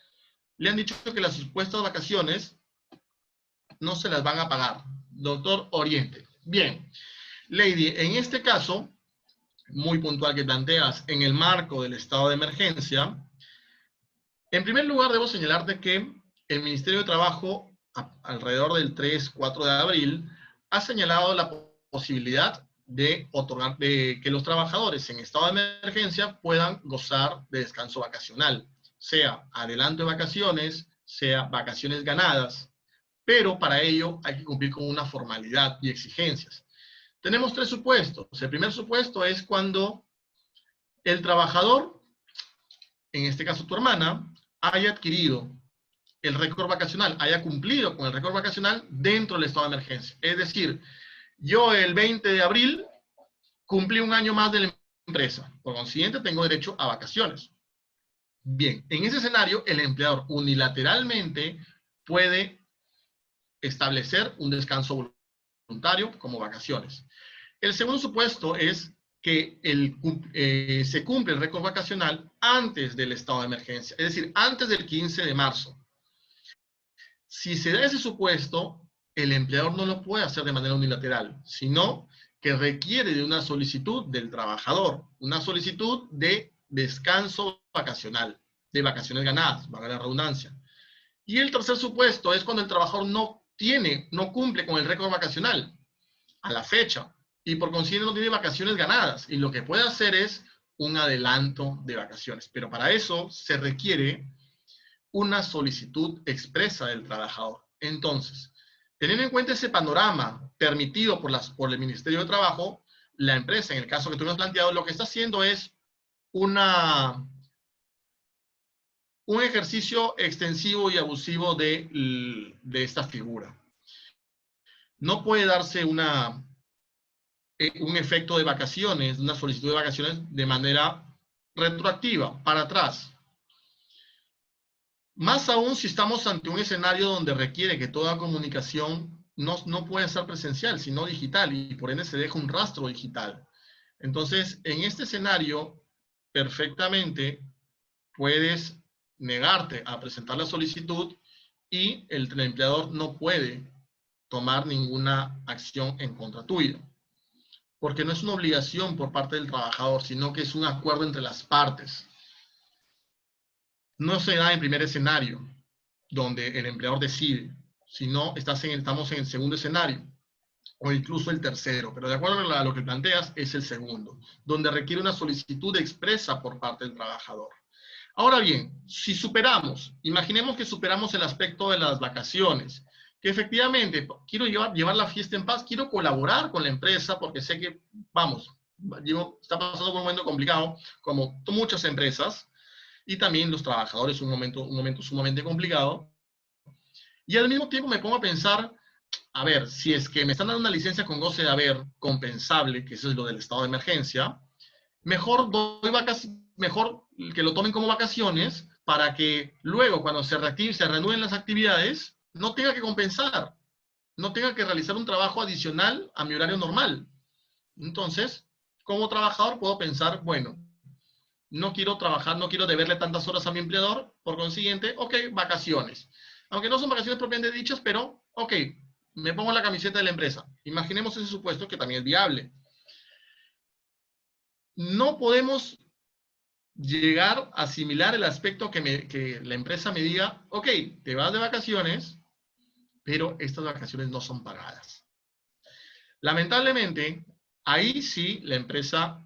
Le han dicho que las supuestas vacaciones no se las van a pagar. Doctor Oriente. Bien. Lady, en este caso, muy puntual que planteas, en el marco del estado de emergencia, en primer lugar debo señalarte que el Ministerio de Trabajo, alrededor del 3-4 de abril, ha señalado la posibilidad de otorgar, de que los trabajadores en estado de emergencia puedan gozar de descanso vacacional, sea adelanto de vacaciones, sea vacaciones ganadas, pero para ello hay que cumplir con una formalidad y exigencias. Tenemos tres supuestos. El primer supuesto es cuando el trabajador, en este caso tu hermana, haya adquirido el récord vacacional, haya cumplido con el récord vacacional dentro del estado de emergencia. Es decir, yo el 20 de abril cumplí un año más de la empresa. Por consiguiente, tengo derecho a vacaciones. Bien, en ese escenario, el empleador unilateralmente puede establecer un descanso voluntario como vacaciones. El segundo supuesto es que se cumple el récord vacacional antes del estado de emergencia, es decir, antes del 15 de marzo. Si se da ese supuesto, el empleador no lo puede hacer de manera unilateral, sino que requiere de una solicitud del trabajador, una solicitud de descanso vacacional, de vacaciones ganadas, valga la redundancia. Y el tercer supuesto es cuando el trabajador no cumple con el récord vacacional a la fecha, y por consiguiente no tiene vacaciones ganadas, y lo que puede hacer es un adelanto de vacaciones. Pero para eso se requiere una solicitud expresa del trabajador. Entonces, teniendo en cuenta ese panorama permitido por el Ministerio de Trabajo, la empresa, en el caso que tú me has planteado, lo que está haciendo es un ejercicio extensivo y abusivo de esta figura. No puede darse un efecto de vacaciones, una solicitud de vacaciones de manera retroactiva, para atrás. Más aún si estamos ante un escenario donde requiere que toda comunicación no puede ser presencial, sino digital, y por ende se deja un rastro digital. Entonces, en este escenario, perfectamente puedes negarte a presentar la solicitud y el empleador no puede tomar ninguna acción en contra tuya. Porque no es una obligación por parte del trabajador, sino que es un acuerdo entre las partes. No se da en primer escenario, donde el empleador decide, sino estamos en el segundo escenario, o incluso el tercero, pero de acuerdo a lo que planteas, es el segundo, donde requiere una solicitud expresa por parte del trabajador. Ahora bien, si imaginemos que superamos el aspecto de las vacaciones, que efectivamente quiero llevar la fiesta en paz, quiero colaborar con la empresa porque sé que, está pasando por un momento complicado, como muchas empresas, y también los trabajadores, un momento sumamente complicado. Y al mismo tiempo me pongo a pensar, a ver, si es que me están dando una licencia con goce de haber compensable, que eso es lo del estado de emergencia, mejor que lo tomen como vacaciones para que luego, cuando se reanuden las actividades, no tenga que compensar, no tenga que realizar un trabajo adicional a mi horario normal. Entonces, como trabajador puedo pensar, bueno, no quiero trabajar, no quiero deberle tantas horas a mi empleador, por consiguiente, ok, vacaciones. Aunque no son vacaciones propiamente dichas, pero, ok, me pongo la camiseta de la empresa. Imaginemos ese supuesto que también es viable. No podemos llegar a asimilar el aspecto que la empresa me diga, ok, te vas de vacaciones, pero estas vacaciones no son pagadas. Lamentablemente, ahí sí la empresa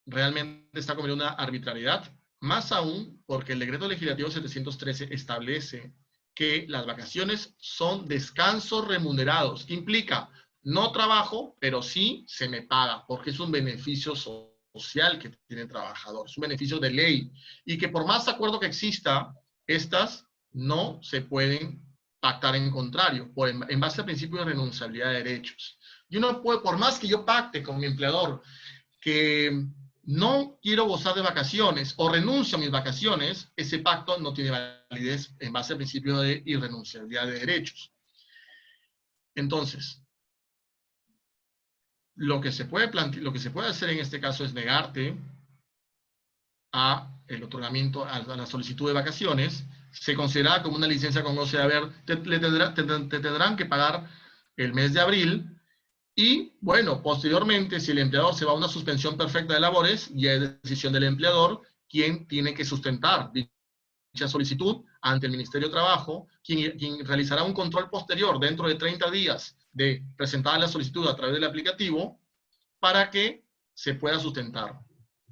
realmente está cometiendo una arbitrariedad, más aún porque el decreto legislativo 713 establece que las vacaciones son descansos remunerados. Implica, no trabajo, pero sí se me paga, porque es un beneficio social que tiene el trabajador, es un beneficio de ley, y que por más acuerdo que exista, estas no se pueden pactar en contrario, en base al principio de renunciabilidad de derechos. Y uno puede, por más que yo pacte con mi empleador que no quiero gozar de vacaciones o renuncio a mis vacaciones, ese pacto no tiene validez en base al principio de irrenunciabilidad de derechos. Entonces, lo que se puede hacer en este caso es negarte a el otorgamiento, a la solicitud de vacaciones. Se considera como una licencia con goce de haber, te tendrán que pagar el mes de abril. Y, bueno, posteriormente, si el empleador se va a una suspensión perfecta de labores, ya es decisión del empleador quien tiene que sustentar dicha solicitud ante el Ministerio de Trabajo, quien realizará un control posterior dentro de 30 días de presentar la solicitud a través del aplicativo para que se pueda sustentar.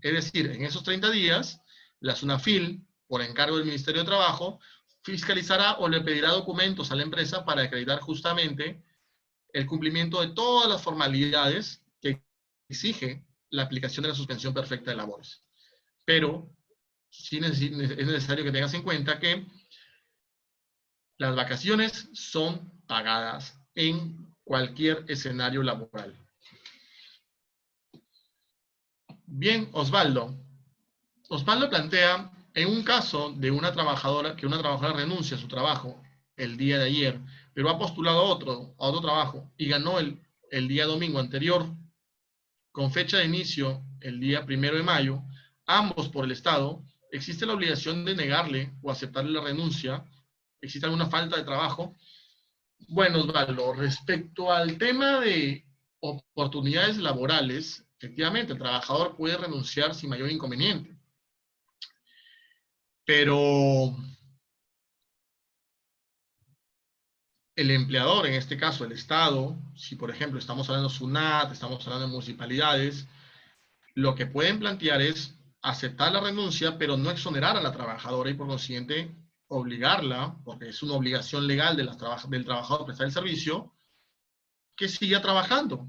Es decir, en esos 30 días, la SUNAFIL, por encargo del Ministerio de Trabajo, fiscalizará o le pedirá documentos a la empresa para acreditar justamente el cumplimiento de todas las formalidades que exige la aplicación de la suspensión perfecta de labores. Pero sí es necesario que tengas en cuenta que las vacaciones son pagadas en cualquier escenario laboral. Bien, Osvaldo. Osvaldo plantea, en un caso de una trabajadora renuncia a su trabajo el día de ayer, pero ha postulado a otro trabajo y ganó el día domingo anterior, con fecha de inicio el día 1 de mayo, ambos por el Estado, ¿existe la obligación de negarle o aceptarle la renuncia? ¿Existe alguna falta de trabajo? Bueno, Osvaldo, respecto al tema de oportunidades laborales, efectivamente, el trabajador puede renunciar sin mayor inconveniente. Pero el empleador, en este caso el Estado, si por ejemplo estamos hablando de SUNAT, estamos hablando de municipalidades, lo que pueden plantear es aceptar la renuncia, pero no exonerar a la trabajadora y por consiguiente obligarla, porque es una obligación legal del trabajador prestar el servicio, que siga trabajando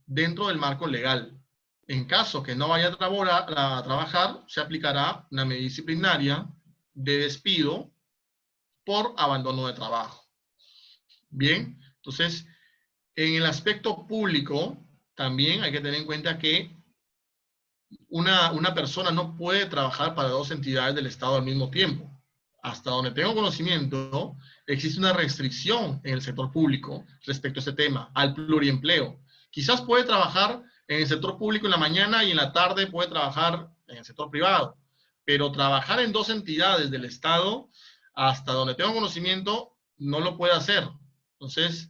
dentro del marco legal. En caso que no vaya a trabajar, se aplicará una medida disciplinaria de despido por abandono de trabajo. Bien, entonces, en el aspecto público, también hay que tener en cuenta que una persona no puede trabajar para dos entidades del Estado al mismo tiempo. Hasta donde tengo conocimiento, existe una restricción en el sector público respecto a este tema, al pluriempleo. Quizás puede trabajar en el sector público en la mañana y en la tarde puede trabajar en el sector privado, pero trabajar en dos entidades del Estado, hasta donde tengo conocimiento, no lo puede hacer. Entonces,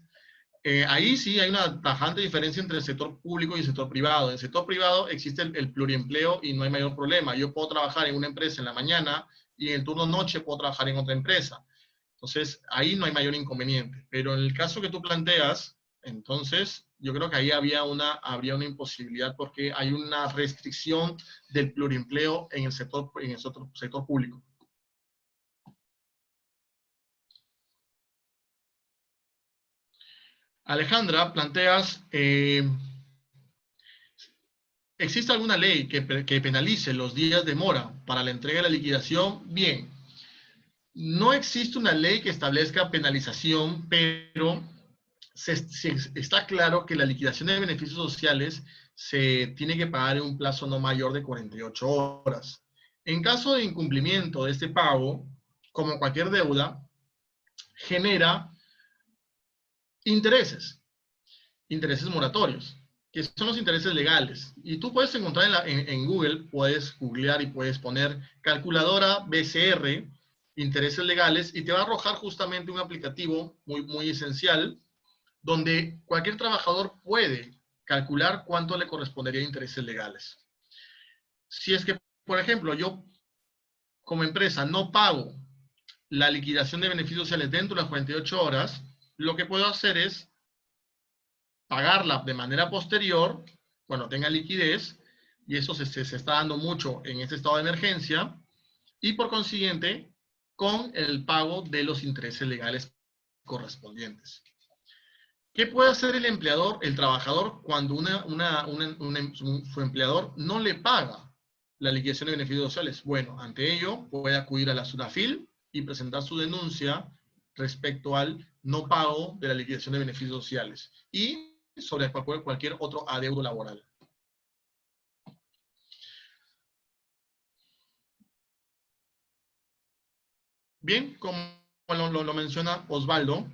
ahí sí hay una tajante diferencia entre el sector público y el sector privado. En el sector privado existe el pluriempleo y no hay mayor problema. Yo puedo trabajar en una empresa en la mañana y en el turno noche puedo trabajar en otra empresa. Entonces, ahí no hay mayor inconveniente. Pero en el caso que tú planteas, entonces, yo creo que ahí habría una imposibilidad porque hay una restricción del pluriempleo en el sector público. Alejandra, planteas, ¿existe alguna ley que penalice los días de mora para la entrega de la liquidación? Bien, no existe una ley que establezca penalización, pero está claro que la liquidación de beneficios sociales se tiene que pagar en un plazo no mayor de 48 horas. En caso de incumplimiento de este pago, como cualquier deuda, genera intereses moratorios, que son los intereses legales. Y tú puedes encontrar en Google, puedes googlear y puedes poner calculadora BCR, intereses legales, y te va a arrojar justamente un aplicativo muy esencial, donde cualquier trabajador puede calcular cuánto le correspondería a intereses legales. Si es que, por ejemplo, yo como empresa no pago la liquidación de beneficios sociales dentro de las 48 horas, lo que puedo hacer es pagarla de manera posterior, cuando tenga liquidez, y eso se está dando mucho en este estado de emergencia, y por consiguiente, con el pago de los intereses legales correspondientes. ¿Qué puede hacer el empleador, el trabajador, cuando su empleador no le paga la liquidación de beneficios sociales? Bueno, ante ello puede acudir a la SUNAFIL y presentar su denuncia respecto al no pago de la liquidación de beneficios sociales y sobre cualquier otro adeudo laboral. Bien, como lo menciona Osvaldo,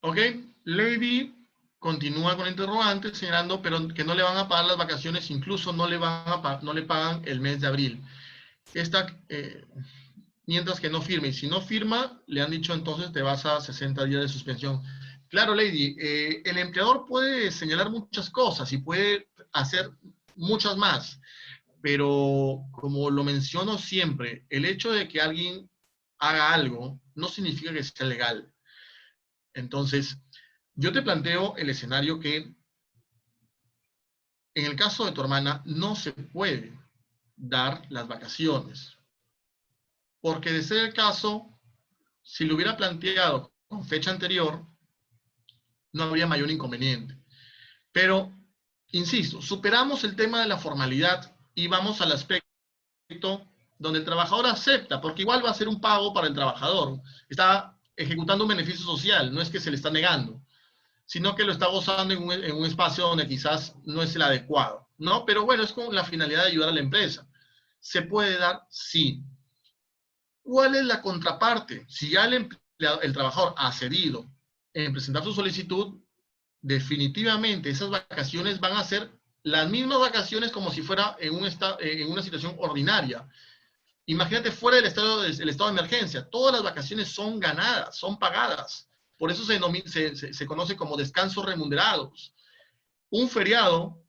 ok, Lady continúa con el interrogante señalando pero que no le van a pagar las vacaciones, incluso no le pagan el mes de abril. Mientras que no firme, y si no firma, le han dicho entonces te vas a 60 días de suspensión. Claro, Lady, el empleador puede señalar muchas cosas y puede hacer muchas más, pero como lo menciono siempre, el hecho de que alguien haga algo no significa que sea legal. Entonces, yo te planteo el escenario que en el caso de tu hermana no se puede dar las vacaciones, porque de ser el caso, si lo hubiera planteado con fecha anterior, no habría mayor inconveniente. Pero, insisto, superamos el tema de la formalidad y vamos al aspecto donde el trabajador acepta, porque igual va a ser un pago para el trabajador. Está ejecutando un beneficio social, no es que se le está negando, sino que lo está gozando en un espacio donde quizás no es el adecuado, ¿no? Pero bueno, es con la finalidad de ayudar a la empresa. ¿Se puede dar? Sí. ¿Cuál es la contraparte? Si ya el trabajador ha cedido en presentar su solicitud, definitivamente esas vacaciones van a ser las mismas vacaciones como si fuera en una situación ordinaria. Imagínate fuera del estado de emergencia, todas las vacaciones son ganadas, son pagadas. Por eso se conoce como descansos remunerados. Un feriado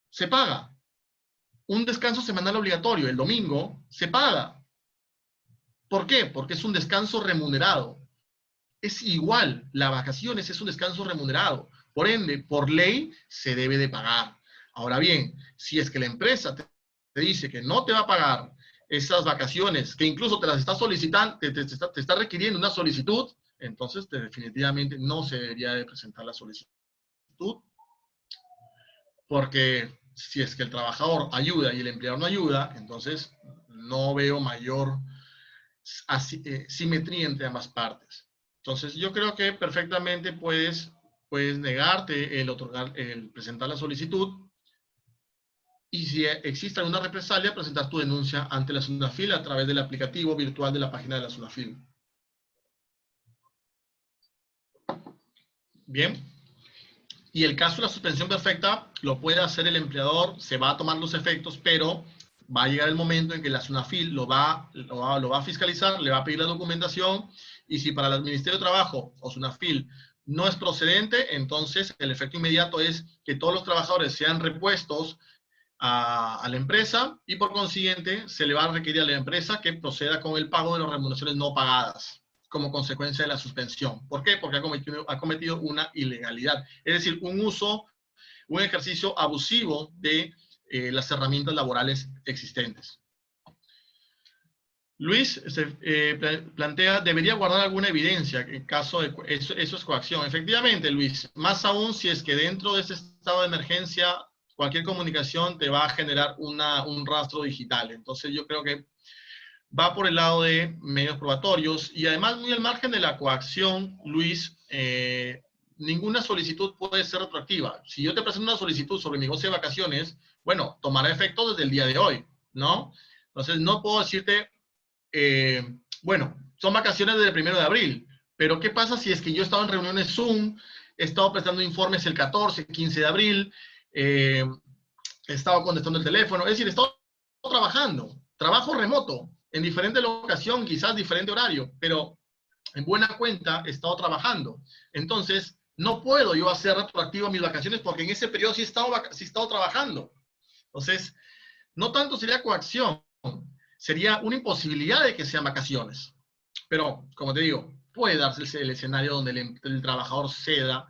se paga. Un descanso semanal obligatorio, el domingo, se paga. ¿Por qué? Porque es un descanso remunerado. Es igual, las vacaciones es un descanso remunerado. Por ende, por ley, se debe de pagar. Ahora bien, si es que la empresa te dice que no te va a pagar esas vacaciones, que incluso te las está solicitando, te está requiriendo una solicitud, entonces definitivamente no se debería de presentar la solicitud, porque si es que el trabajador ayuda y el empleador no ayuda, entonces no veo mayor simetría entre ambas partes. Entonces, yo creo que perfectamente puedes negarte el presentar la solicitud y si existe alguna represalia, presentar tu denuncia ante la SUNAFIL a través del aplicativo virtual de la página de la SUNAFIL. Bien. Y el caso de la suspensión perfecta lo puede hacer el empleador, se va a tomar los efectos, pero va a llegar el momento en que la SUNAFIL lo va a fiscalizar, le va a pedir la documentación, y si para el Ministerio de Trabajo o SUNAFIL no es procedente, entonces el efecto inmediato es que todos los trabajadores sean repuestos a la empresa y por consiguiente se le va a requerir a la empresa que proceda con el pago de las remuneraciones no pagadas como consecuencia de la suspensión. ¿Por qué? Porque ha cometido una ilegalidad. Es decir, un ejercicio abusivo de las herramientas laborales existentes. Luis plantea, ¿debería guardar alguna evidencia en caso de eso es coacción? Efectivamente, Luis, más aún si es que dentro de ese estado de emergencia cualquier comunicación te va a generar un rastro digital. Entonces yo creo que va por el lado de medios probatorios y además muy al margen de la coacción, Luis, ninguna solicitud puede ser retroactiva. Si yo te presento una solicitud sobre mi goce de vacaciones, bueno, tomará efecto desde el día de hoy, ¿no? Entonces no puedo decirte, bueno, son vacaciones desde el 1 de abril, pero ¿qué pasa si es que yo he estado en reuniones Zoom, he estado prestando informes el 14, 15 de abril, he estado contestando el teléfono, es decir, he estado trabajando, trabajo remoto, en diferente locación, quizás diferente horario, pero en buena cuenta he estado trabajando. Entonces, no puedo yo hacer retroactivo mis vacaciones porque en ese periodo sí he estado trabajando. Entonces, no tanto sería coacción, sería una imposibilidad de que sean vacaciones. Pero, como te digo, puede darse el escenario donde el trabajador ceda,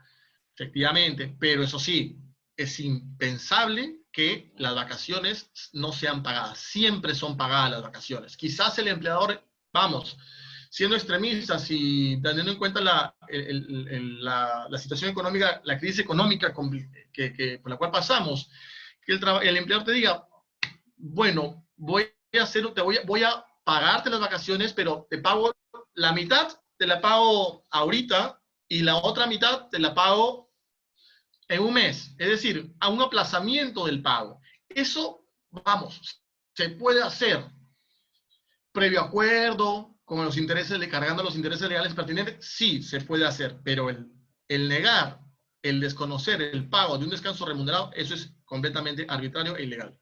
efectivamente, pero eso sí, es impensable que las vacaciones no sean pagadas. Siempre son pagadas las vacaciones. Quizás el empleador, vamos, siendo extremistas y teniendo en cuenta la situación económica, la crisis económica por la cual pasamos, que el empleador te diga, bueno, voy voy a pagarte las vacaciones, pero te pago la mitad, te la pago ahorita y la otra mitad te la pago en un mes. Es decir, a un aplazamiento del pago. Eso, vamos, se puede hacer previo acuerdo, con los intereses, cargando los intereses legales pertinentes, sí, se puede hacer, pero el negar, el desconocer el pago de un descanso remunerado, eso es completamente arbitrario e ilegal.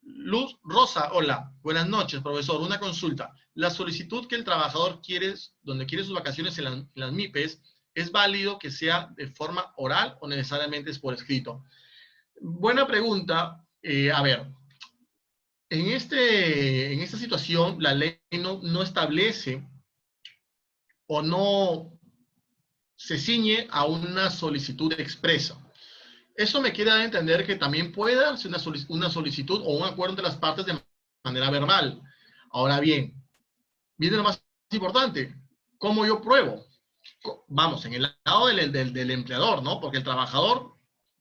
Luz Rosa, hola, buenas noches, profesor. Una consulta. La solicitud que el trabajador quiere, donde quiere sus vacaciones en las MIPES, ¿es válido que sea de forma oral o necesariamente es por escrito? Buena pregunta. A ver, en esta situación, la ley no establece o no se ciñe a una solicitud expresa. Eso me quiere dar a entender que también puede darse una solicitud o un acuerdo entre las partes de manera verbal. Ahora bien, viene lo más importante. ¿Cómo yo pruebo? Vamos, en el lado del empleador, ¿no? Porque el trabajador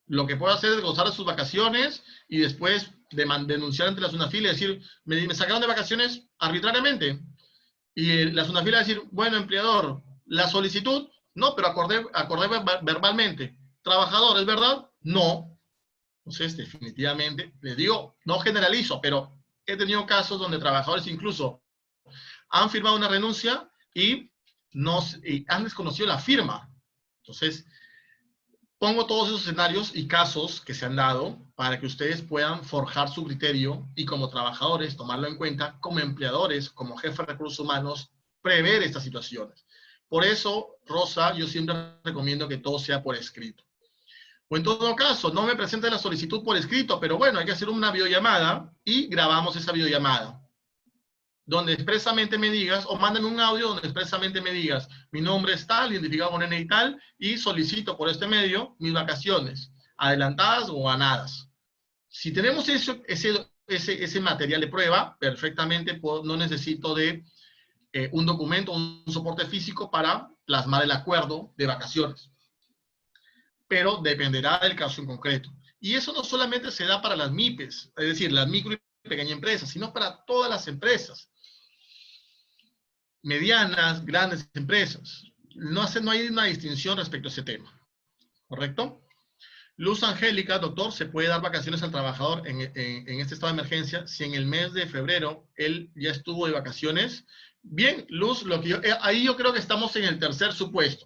lo que puede hacer es gozar de sus vacaciones y después denunciar ante la SUNAFIL y decir, me sacaron de vacaciones arbitrariamente. Y la SUNAFIL va a decir, bueno, empleador, la solicitud, no, pero acordé verbalmente. Trabajador, ¿es verdad? No. Entonces, definitivamente, les digo, no generalizo, pero he tenido casos donde trabajadores incluso han firmado una renuncia y han desconocido la firma. Entonces, pongo todos esos escenarios y casos que se han dado para que ustedes puedan forjar su criterio y como trabajadores tomarlo en cuenta, como empleadores, como jefe de recursos humanos, prever estas situaciones. Por eso, Rosa, yo siempre recomiendo que todo sea por escrito. O en todo caso, no me presente la solicitud por escrito, pero bueno, hay que hacer una videollamada y grabamos esa videollamada. Donde expresamente me digas, o mándame un audio donde expresamente me digas, mi nombre es tal, identificado con N y tal, y solicito por este medio mis vacaciones, adelantadas o ganadas. Si tenemos ese material de prueba, perfectamente no necesito de un documento, un soporte físico para plasmar el acuerdo de vacaciones. Pero dependerá del caso en concreto. Y eso no solamente se da para las MIPES, es decir, las micro y pequeñas empresas, sino para todas las empresas. Medianas, grandes empresas. No hay una distinción respecto a ese tema. ¿Correcto? Luz Angélica, doctor, ¿se puede dar vacaciones al trabajador en este estado de emergencia si en el mes de febrero él ya estuvo de vacaciones? Bien, Luz, ahí yo creo que estamos en el tercer supuesto.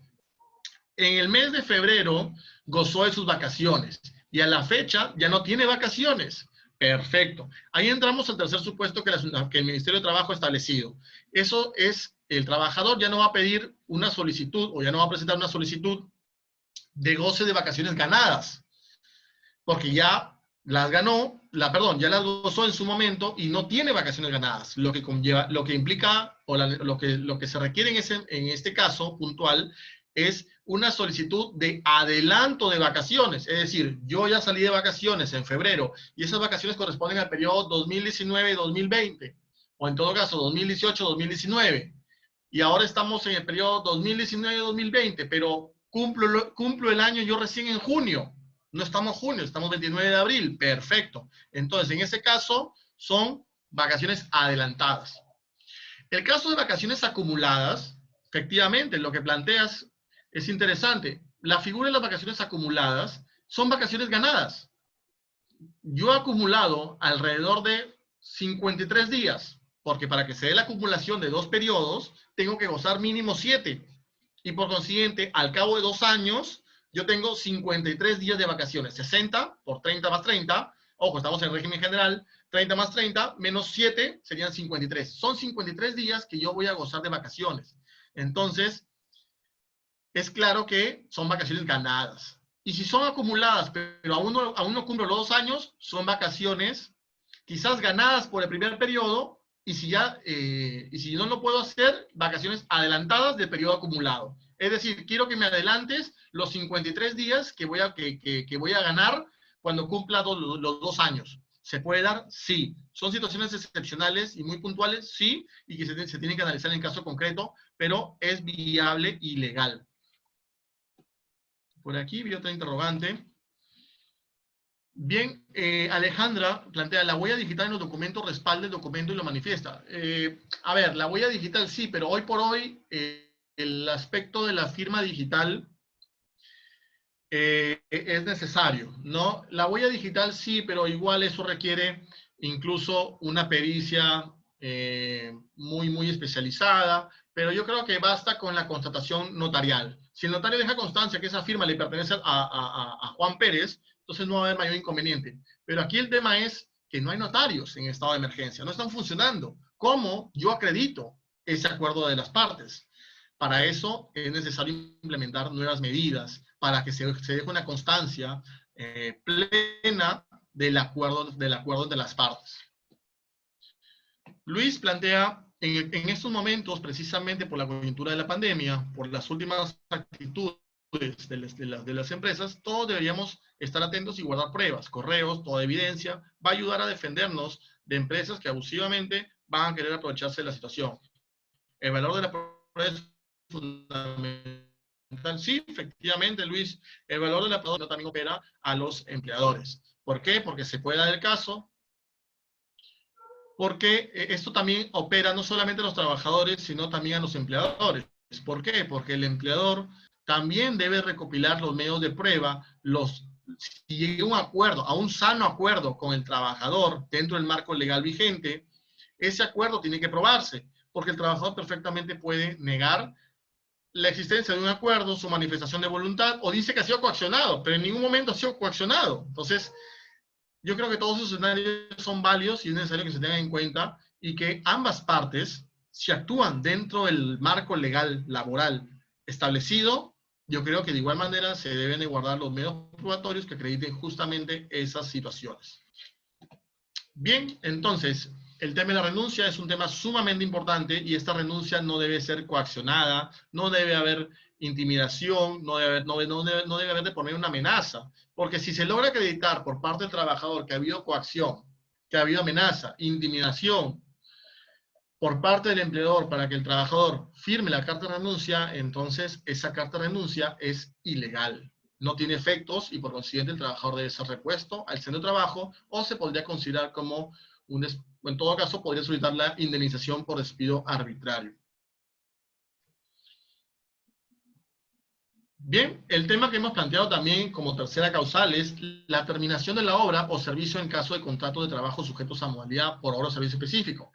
En el mes de febrero gozó de sus vacaciones y a la fecha ya no tiene vacaciones. Perfecto. Ahí entramos al tercer supuesto que el Ministerio de Trabajo ha establecido. Eso es, el trabajador ya no va a pedir una solicitud o ya no va a presentar una solicitud de goce de vacaciones ganadas, porque ya las ganó, ya las gozó en su momento y no tiene vacaciones ganadas, lo que implica o lo que se requiere en este caso puntual es una solicitud de adelanto de vacaciones. Es decir, yo ya salí de vacaciones en febrero y esas vacaciones corresponden al periodo 2019-2020, o en todo caso 2018-2019. Y ahora estamos en el periodo 2019-2020, pero cumplo el año yo recién en junio. No estamos en junio, estamos 29 de abril. Perfecto. Entonces, en ese caso, son vacaciones adelantadas. El caso de vacaciones acumuladas, efectivamente, lo que planteas es interesante. La figura de las vacaciones acumuladas son vacaciones ganadas. Yo he acumulado alrededor de 53 días, porque para que se dé la acumulación de 2 periodos, tengo que gozar mínimo 7. Y por consiguiente, al cabo de 2 años, yo tengo 53 días de vacaciones. 60 por 30 más 30. Ojo, estamos en régimen general. 30 más 30 menos 7 serían 53. Son 53 días que yo voy a gozar de vacaciones. Entonces, es claro que son vacaciones ganadas. Y si son acumuladas, pero aún no cumplo los 2 años, son vacaciones quizás ganadas por el primer periodo, y si no lo puedo hacer, vacaciones adelantadas del periodo acumulado. Es decir, quiero que me adelantes los 53 días que voy a ganar cuando cumpla los 2 años. ¿Se puede dar? Sí. ¿Son situaciones excepcionales y muy puntuales? Sí, y que se tienen que analizar en caso concreto, pero es viable y legal. Por aquí vi otra interrogante. Bien, Alejandra plantea, la huella digital en los documentos respalda el documento y lo manifiesta. A ver, la huella digital sí, pero hoy por hoy el aspecto de la firma digital es necesario, ¿no? La huella digital sí, pero igual eso requiere incluso una pericia muy especializada, pero yo creo que basta con la constatación notarial. Si el notario deja constancia que esa firma le pertenece a Juan Pérez, entonces no va a haber mayor inconveniente. Pero aquí el tema es que no hay notarios en estado de emergencia, no están funcionando. ¿Cómo yo acredito ese acuerdo de las partes? Para eso es necesario implementar nuevas medidas para que se deje una constancia plena del acuerdo entre las partes. Luis plantea, en estos momentos, precisamente por la coyuntura de la pandemia, por las últimas actitudes de las empresas, todos deberíamos estar atentos y guardar pruebas, correos, toda evidencia, va a ayudar a defendernos de empresas que abusivamente van a querer aprovecharse de la situación. El valor de la prueba es fundamental. Sí, efectivamente, Luis, el valor de la prueba también opera a los empleadores. ¿Por qué? Porque se puede dar el caso, porque esto también opera no solamente a los trabajadores, sino también a los empleadores. ¿Por qué? Porque el empleador también debe recopilar los medios de prueba, si llega a un acuerdo, a un sano acuerdo con el trabajador dentro del marco legal vigente, ese acuerdo tiene que probarse, porque el trabajador perfectamente puede negar la existencia de un acuerdo, su manifestación de voluntad, o dice que ha sido coaccionado, pero en ningún momento ha sido coaccionado. Entonces, yo creo que todos esos escenarios son válidos y es necesario que se tengan en cuenta y que ambas partes, si actúan dentro del marco legal laboral establecido, yo creo que de igual manera se deben de guardar los medios probatorios que acrediten justamente esas situaciones. Bien, entonces, el tema de la renuncia es un tema sumamente importante y esta renuncia no debe ser coaccionada, no debe haber intimidación, no debe haber de poner una amenaza, porque si se logra acreditar por parte del trabajador que ha habido coacción, que ha habido amenaza, intimidación por parte del empleador para que el trabajador firme la carta de renuncia, entonces esa carta de renuncia es ilegal. No tiene efectos y por consiguiente el trabajador debe ser repuesto al centro de trabajo o se podría considerar como en todo caso podría solicitar la indemnización por despido arbitrario. Bien, el tema que hemos planteado también como tercera causal es la terminación de la obra o servicio en caso de contrato de trabajo sujetos a modalidad por obra o servicio específico.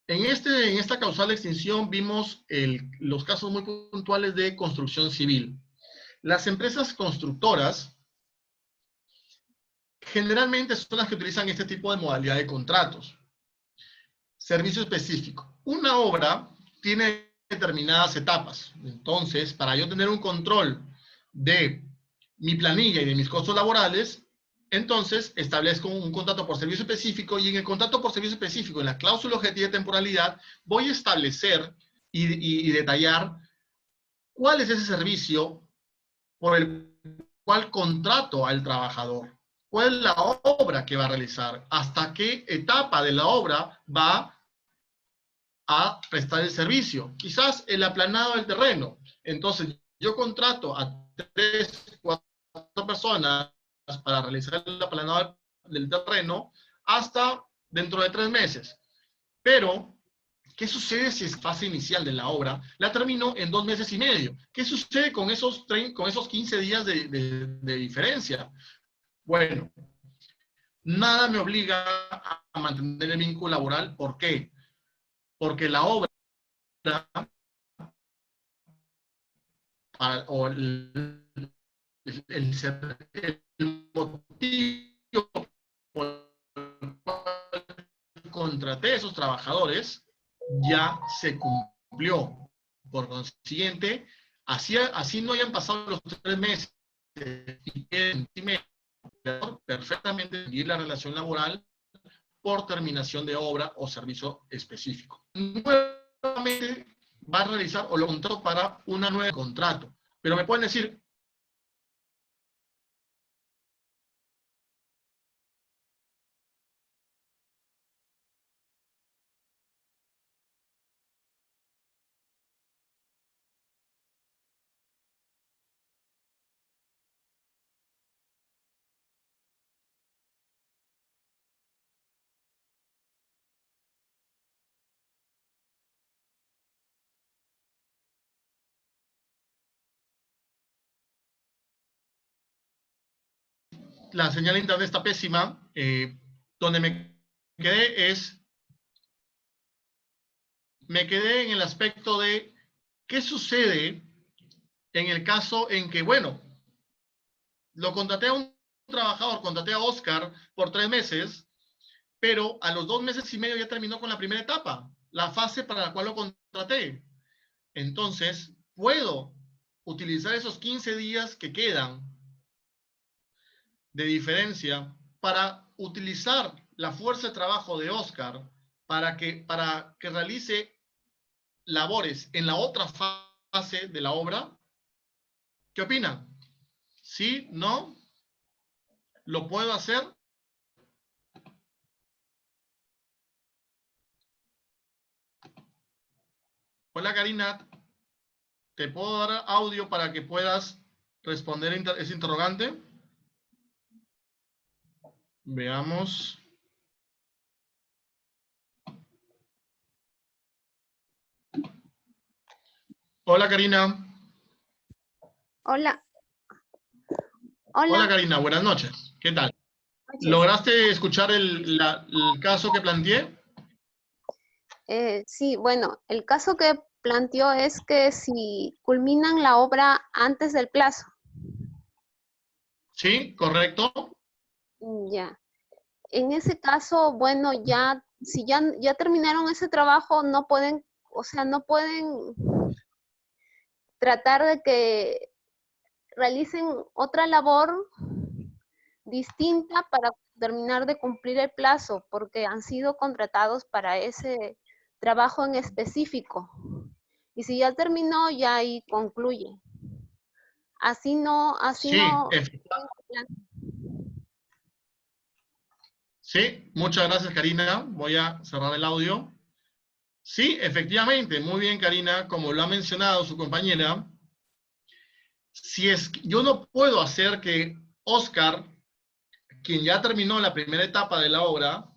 En esta causal de extinción vimos los casos muy puntuales de construcción civil. Las empresas constructoras generalmente son las que utilizan este tipo de modalidad de contratos. Servicio específico. Una obra tiene determinadas etapas. Entonces, para yo tener un control de mi planilla y de mis costos laborales, entonces establezco un contrato por servicio específico y en el contrato por servicio específico, en la cláusula objetiva de temporalidad, voy a establecer y detallar cuál es ese servicio por el cual contrato al trabajador, cuál es la obra que va a realizar, hasta qué etapa de la obra va a prestar el servicio. Quizás el aplanado del terreno. Entonces, yo contrato a 3, 4 personas para realizar el aplanado del terreno hasta dentro de 3 meses. Pero, ¿qué sucede si es fase inicial de la obra? La termino en 2 meses y medio. ¿Qué sucede con esos 15 días de diferencia? Bueno, nada me obliga a mantener el vínculo laboral. ¿Por qué? Porque la obra o el motivo por el cual contraté a esos trabajadores ya se cumplió. Por consiguiente, así no hayan pasado los 3 meses y quieren perfectamente seguir la relación laboral por terminación de obra o servicio específico. Nuevamente va a realizar o lo contrato para una nueva contrato. Pero me pueden decir, la señal de internet está pésima. Donde me quedé en el aspecto de qué sucede en el caso en que, bueno, lo contraté a un trabajador, contraté a Oscar por 3 meses, pero a los 2 meses y medio ya terminó con la primera etapa, la fase para la cual lo contraté. Entonces, puedo utilizar esos 15 días que quedan de diferencia para utilizar la fuerza de trabajo de Oscar para que realice labores en la otra fase de la obra. ¿Qué opinan? ¿Sí? ¿No? ¿Lo puedo hacer? Hola Karina, ¿te puedo dar audio para que puedas responder ese interrogante? Veamos. Hola Karina. Hola. Hola Hola. Karina, buenas noches. ¿Qué tal? Noches. ¿Lograste escuchar el caso que planteé? Sí, bueno, el caso que planteó es que si culminan la obra antes del plazo. Sí, correcto. Ya. En ese caso, bueno, ya, si ya terminaron ese trabajo, no pueden, o sea, no pueden tratar de que realicen otra labor distinta para terminar de cumplir el plazo, porque han sido contratados para ese trabajo en específico. Y si ya terminó, ya ahí concluye. Así no. Sí, sí, muchas gracias Karina. Voy a cerrar el audio. Sí, efectivamente, muy bien Karina, como lo ha mencionado su compañera, si es que yo no puedo hacer que Oscar, quien ya terminó la primera etapa de la obra,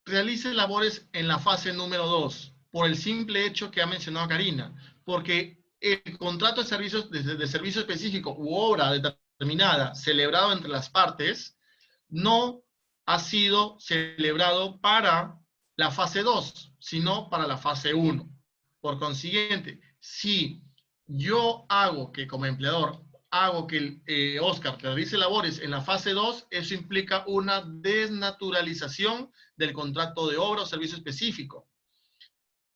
realice labores en la fase número 2, por el simple hecho que ha mencionado Karina, porque el contrato de servicio específico u obra determinada celebrado entre las partes no ha sido celebrado para la fase 2, sino para la fase 1. Por consiguiente, si yo hago que como empleador hago que Oscar realice labores en la fase 2, eso implica una desnaturalización del contrato de obra o servicio específico.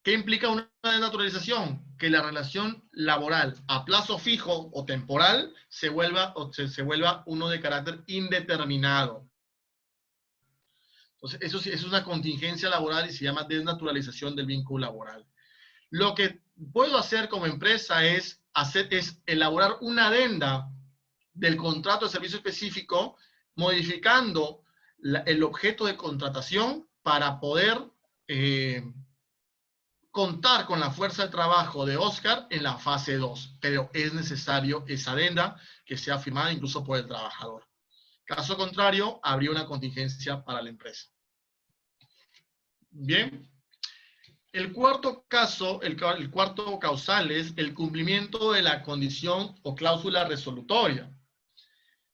¿Qué implica una desnaturalización? Que la relación laboral a plazo fijo o temporal se vuelva uno de carácter indeterminado. Entonces, eso es una contingencia laboral y se llama desnaturalización del vínculo laboral. Lo que puedo hacer como empresa es elaborar una adenda del contrato de servicio específico, modificando el objeto de contratación para poder contar con la fuerza de trabajo de Oscar en la fase 2, pero es necesario esa adenda que sea firmada incluso por el trabajador. Caso contrario, habría una contingencia para la empresa. Bien. El cuarto caso, el cuarto causal es el cumplimiento de la condición o cláusula resolutoria.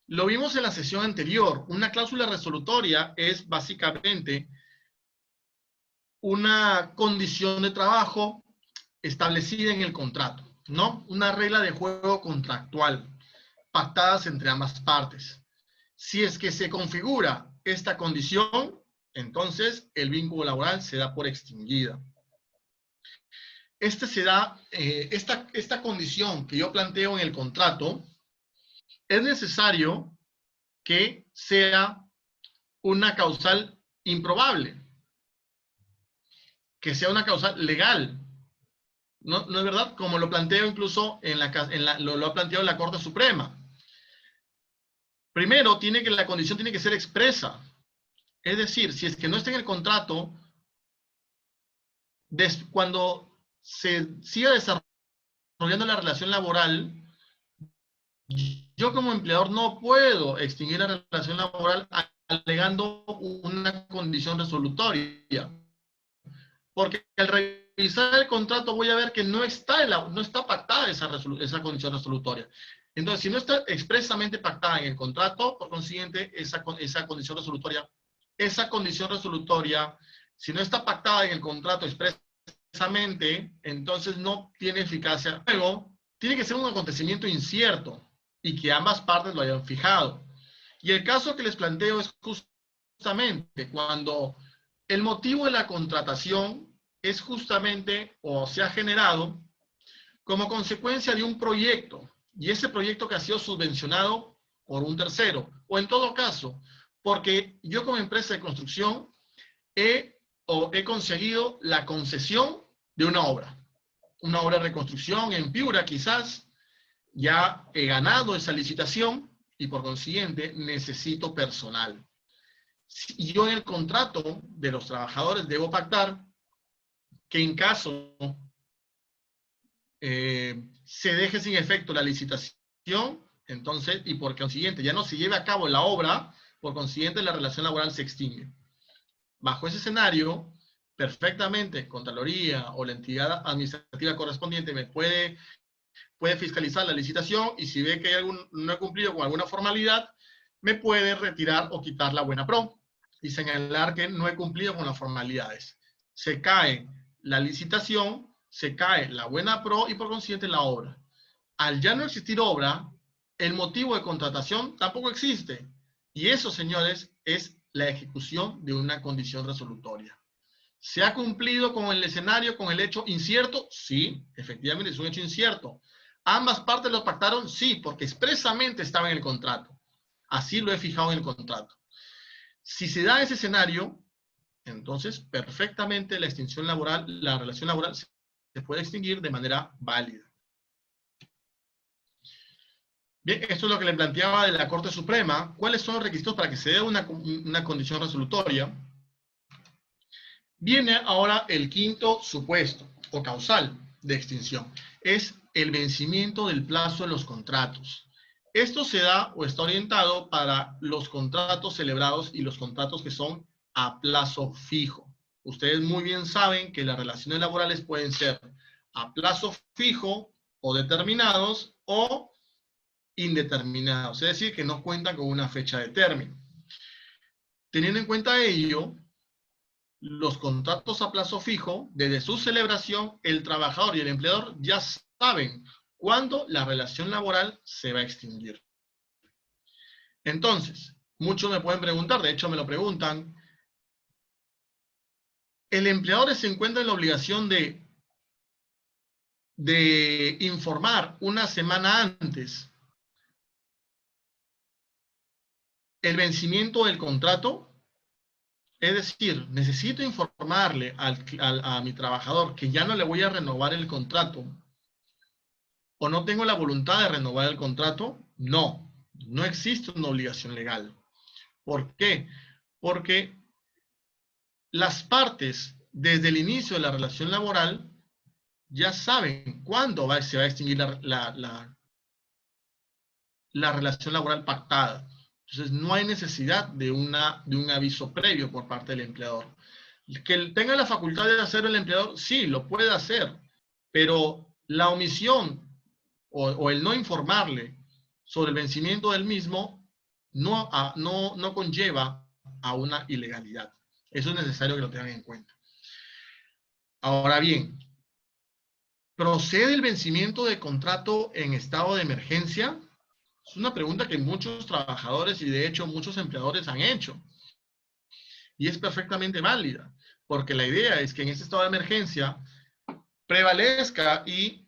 Lo vimos en la sesión anterior. Una cláusula resolutoria es básicamente una condición de trabajo establecida en el contrato, ¿no? Una regla de juego contractual, pactadas entre ambas partes. Si es que se configura esta condición, entonces el vínculo laboral se da por extinguida. Esta condición que yo planteo en el contrato, es necesario que sea una causal improbable, que sea una causal legal. ¿No es verdad? Como lo planteo incluso lo ha planteado la Corte Suprema. Primero, la condición tiene que ser expresa. Es decir, si es que no está en el contrato, cuando se siga desarrollando la relación laboral, yo como empleador no puedo extinguir la relación laboral alegando una condición resolutoria. Porque al revisar el contrato voy a ver que no está pactada esa condición resolutoria. Entonces, si no está expresamente pactada en el contrato, por consiguiente, esa condición resolutoria, si no está pactada en el contrato expresamente, entonces no tiene eficacia. Luego, tiene que ser un acontecimiento incierto y que ambas partes lo hayan fijado. Y el caso que les planteo es justamente cuando el motivo de la contratación es justamente o se ha generado como consecuencia de un proyecto, y ese proyecto que ha sido subvencionado por un tercero, o en todo caso, porque yo como empresa de construcción he conseguido la concesión de una obra de reconstrucción en Piura quizás, ya he ganado esa licitación y por consiguiente necesito personal. Y yo en el contrato de los trabajadores debo pactar que en caso se deje sin efecto la licitación, entonces, y por consiguiente ya no se lleve a cabo la obra, por consiguiente la relación laboral se extingue. Bajo ese escenario, perfectamente Contraloría o la entidad administrativa correspondiente me puede fiscalizar la licitación y si ve que no he cumplido con alguna formalidad, me puede retirar o quitar la buena pro y señalar que no he cumplido con las formalidades. Se cae la licitación, se cae la buena pro y por consiguiente la obra. Al ya no existir obra, el motivo de contratación tampoco existe. Y eso, señores, es la ejecución de una condición resolutoria. ¿Se ha cumplido con el escenario, con el hecho incierto? Sí, efectivamente es un hecho incierto. ¿Ambas partes lo pactaron? Sí, porque expresamente estaba en el contrato. Así lo he fijado en el contrato. Si se da ese escenario, entonces perfectamente la extinción laboral, la relación laboral se puede extinguir de manera válida. Bien, esto es lo que le planteaba de la Corte Suprema. ¿Cuáles son los requisitos para que se dé una condición resolutoria? Viene ahora el quinto supuesto o causal de extinción. Es el vencimiento del plazo de los contratos. Esto se da o está orientado para los contratos celebrados y los contratos que son a plazo fijo. Ustedes muy bien saben que las relaciones laborales pueden ser a plazo fijo o determinados o indeterminados, es decir, que no cuentan con una fecha de término. Teniendo en cuenta ello, los contratos a plazo fijo, desde su celebración, el trabajador y el empleador ya saben cuándo la relación laboral se va a extinguir. Entonces, muchos me pueden preguntar, de hecho me lo preguntan, ¿el empleador se encuentra en la obligación de informar una semana antes el vencimiento del contrato? Es decir, necesito informarle a mi trabajador que ya no le voy a renovar el contrato o no tengo la voluntad de renovar el contrato. No, no existe una obligación legal. ¿Por qué? Porque las partes, desde el inicio de la relación laboral, ya saben cuándo se va a extinguir la relación laboral pactada. Entonces, no hay necesidad de un aviso previo por parte del empleador. Que tenga la facultad de hacerlo el empleador, sí, lo puede hacer, pero la omisión o el no informarle sobre el vencimiento del mismo no conlleva a una ilegalidad. Eso es necesario que lo tengan en cuenta. Ahora bien, ¿procede el vencimiento de contrato en estado de emergencia? Es una pregunta que muchos trabajadores y de hecho muchos empleadores han hecho. Y es perfectamente válida, porque la idea es que en este estado de emergencia prevalezca y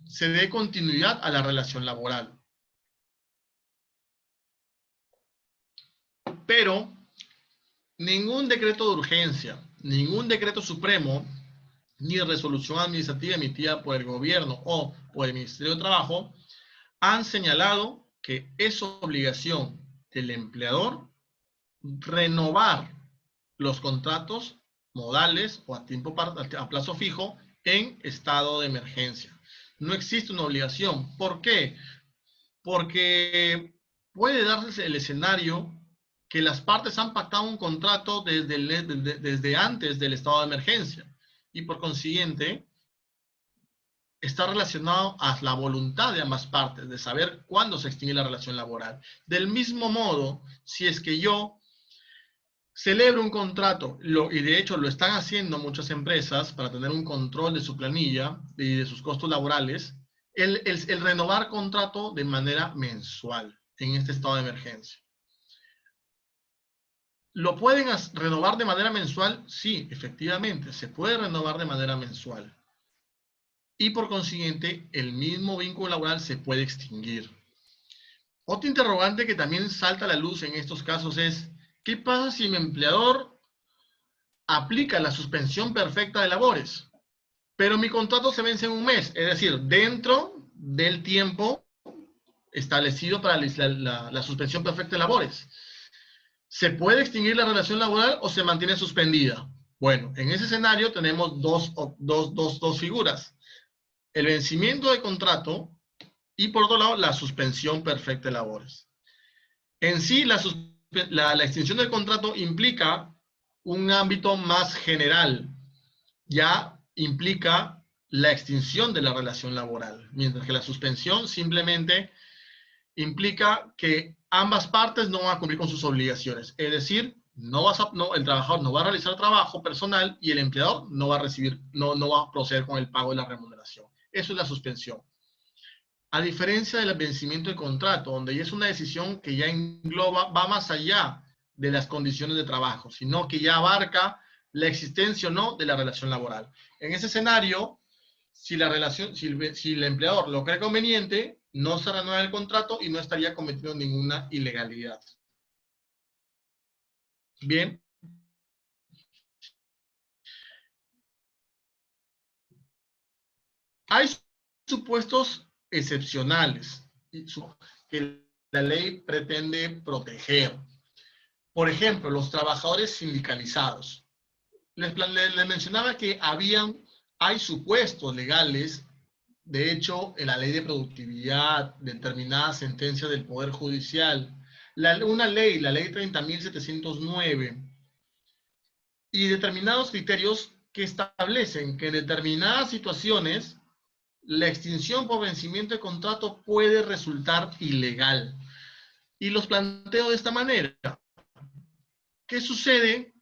se dé continuidad a la relación laboral. Pero ningún decreto de urgencia, ningún decreto supremo, ni resolución administrativa emitida por el gobierno o por el Ministerio de Trabajo han señalado que es obligación del empleador renovar los contratos modales o a plazo fijo en estado de emergencia. No existe una obligación. ¿Por qué? Porque puede darse el escenario que las partes han pactado un contrato desde antes del estado de emergencia y por consiguiente está relacionado a la voluntad de ambas partes, de saber cuándo se extingue la relación laboral. Del mismo modo, si es que yo celebro un contrato, y de hecho lo están haciendo muchas empresas para tener un control de su planilla y de sus costos laborales, el renovar contrato de manera mensual en este estado de emergencia. ¿Lo pueden renovar de manera mensual? Sí, efectivamente, se puede renovar de manera mensual. Y por consiguiente, el mismo vínculo laboral se puede extinguir. Otro interrogante que también salta a la luz en estos casos es, ¿qué pasa si mi empleador aplica la suspensión perfecta de labores? Pero mi contrato se vence en un mes, es decir, dentro del tiempo establecido para la suspensión perfecta de labores. ¿Se puede extinguir la relación laboral o se mantiene suspendida? Bueno, en ese escenario tenemos dos figuras. El vencimiento de contrato y, por otro lado, la suspensión perfecta de labores. En sí, la extinción del contrato implica un ámbito más general. Ya implica la extinción de la relación laboral, mientras que la suspensión simplemente implica que ambas partes no van a cumplir con sus obligaciones. Es decir, el trabajador no va a realizar trabajo personal y el empleador no va a no va a proceder con el pago de la remuneración. Eso es la suspensión. A diferencia del vencimiento de contrato, donde ya es una decisión que ya engloba, va más allá de las condiciones de trabajo, sino que ya abarca la existencia o no de la relación laboral. En ese escenario, si el empleador lo cree conveniente, no se renueva el contrato y no estaría cometiendo ninguna ilegalidad. Bien. Hay supuestos excepcionales que la ley pretende proteger. Por ejemplo, los trabajadores sindicalizados. Les mencionaba que hay supuestos legales. De hecho, en la ley de productividad, determinadas sentencias del Poder Judicial, una ley, la ley 30.709, y determinados criterios que establecen que en determinadas situaciones la extinción por vencimiento de contrato puede resultar ilegal. Y los planteo de esta manera. ¿Qué sucede?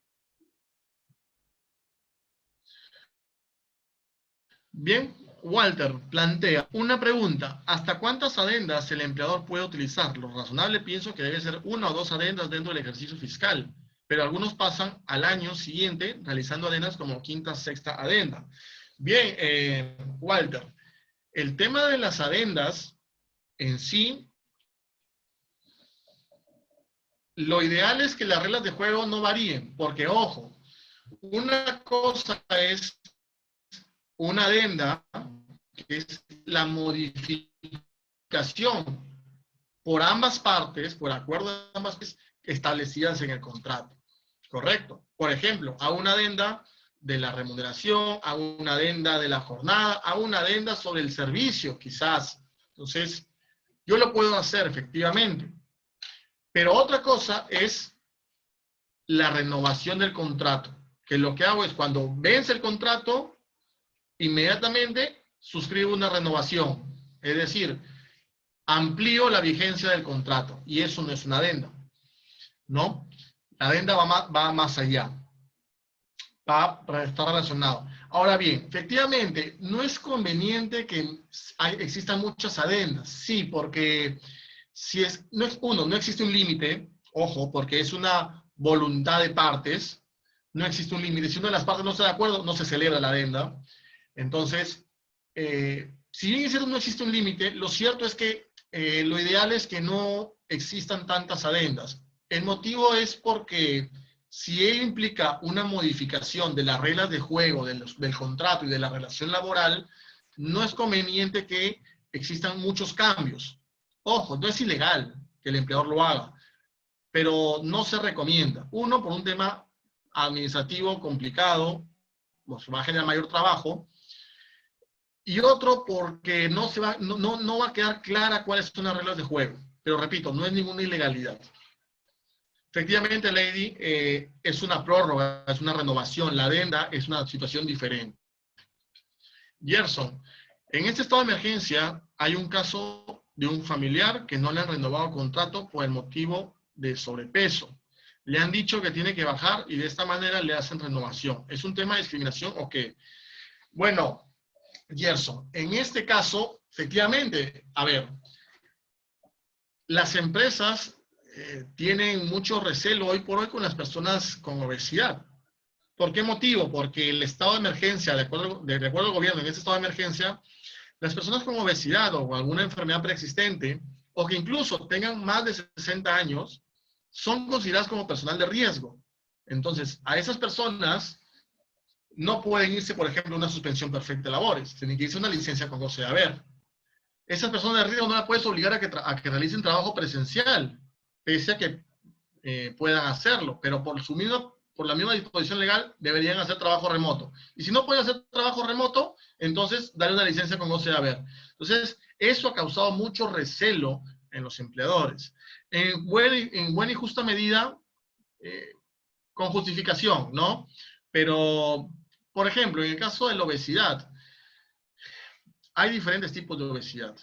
Bien, Walter plantea una pregunta. ¿Hasta cuántas adendas el empleador puede utilizar? Lo razonable pienso que debe ser 1 o 2 adendas dentro del ejercicio fiscal, pero algunos pasan al año siguiente realizando adendas como quinta, sexta adenda. Bien, Walter, el tema de las adendas en sí, lo ideal es que las reglas de juego no varíen, porque ojo, una cosa es una adenda, que es la modificación por ambas partes, por acuerdo de ambas partes, establecidas en el contrato. ¿Correcto? Por ejemplo, a una adenda de la remuneración, a una adenda de la jornada, a una adenda sobre el servicio, quizás. Entonces, yo lo puedo hacer efectivamente. Pero otra cosa es la renovación del contrato, que lo que hago es cuando vence el contrato, inmediatamente suscribo una renovación. Es decir, amplío la vigencia del contrato. Y eso no es una adenda, ¿no? La adenda va más allá. Está relacionado. Ahora bien, efectivamente, no es conveniente que existan muchas adendas. Sí, porque no existe un límite, ojo, porque es una voluntad de partes, no existe un límite. Si una de las partes no está de acuerdo, no se celebra la adenda. Entonces, si bien es cierto no existe un límite, lo cierto es que lo ideal es que no existan tantas adendas. El motivo es porque si ello implica una modificación de las reglas de juego del contrato y de la relación laboral, no es conveniente que existan muchos cambios. Ojo, no es ilegal que el empleador lo haga, pero no se recomienda. Uno, por un tema administrativo complicado, pues va a generar mayor trabajo, y otro porque no va a quedar clara cuáles son las reglas de juego. Pero repito, no es ninguna ilegalidad. Efectivamente, Lady, es una prórroga, es una renovación. La adenda es una situación diferente. Gerson, En este estado de emergencia hay un caso de un familiar que no le han renovado contrato por el motivo de sobrepeso. Le han dicho que tiene que bajar y de esta manera le hacen renovación. ¿Es un tema de discriminación o qué? Bueno, Gerson, en este caso, efectivamente, a ver, las empresas tienen mucho recelo hoy por hoy con las personas con obesidad. ¿Por qué motivo? Porque el estado de emergencia, de acuerdo al gobierno, en este estado de emergencia, las personas con obesidad o alguna enfermedad preexistente, o que incluso tengan más de 60 años, son consideradas como personal de riesgo. Entonces, a esas personas no pueden irse, por ejemplo, a una suspensión perfecta de labores. Tienen que irse a una licencia con goce de haber. Esas personas de riesgo no las puedes obligar a que realicen trabajo presencial, pese a que puedan hacerlo, pero por la misma disposición legal deberían hacer trabajo remoto. Y si no pueden hacer trabajo remoto, entonces darle una licencia con goce de haber. Entonces, eso ha causado mucho recelo en los empleadores. En buena y justa medida, con justificación, ¿no? Pero, por ejemplo, en el caso de la obesidad, hay diferentes tipos de obesidad.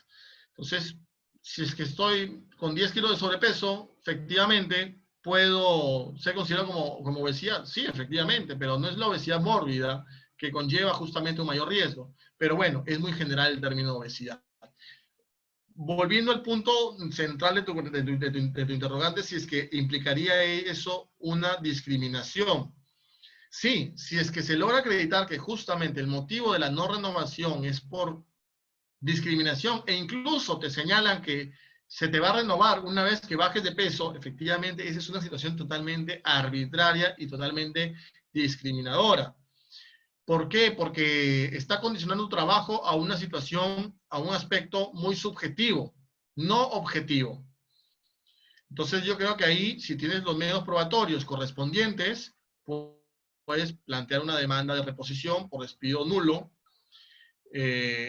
Entonces, si es que estoy con 10 kilos de sobrepeso, efectivamente, ¿puedo ser considerado como obesidad? Sí, efectivamente, pero no es la obesidad mórbida que conlleva justamente un mayor riesgo. Pero bueno, es muy general el término obesidad. Volviendo al punto central de tu interrogante, si es que implicaría eso una discriminación. Sí, si es que se logra acreditar que justamente el motivo de la no renovación es por discriminación e incluso te señalan que se te va a renovar una vez que bajes de peso, efectivamente esa es una situación totalmente arbitraria y totalmente discriminadora. ¿Por qué? Porque está condicionando tu trabajo a una situación, a un aspecto muy subjetivo, no objetivo. Entonces yo creo que ahí, si tienes los medios probatorios correspondientes, puedes plantear una demanda de reposición por despido nulo.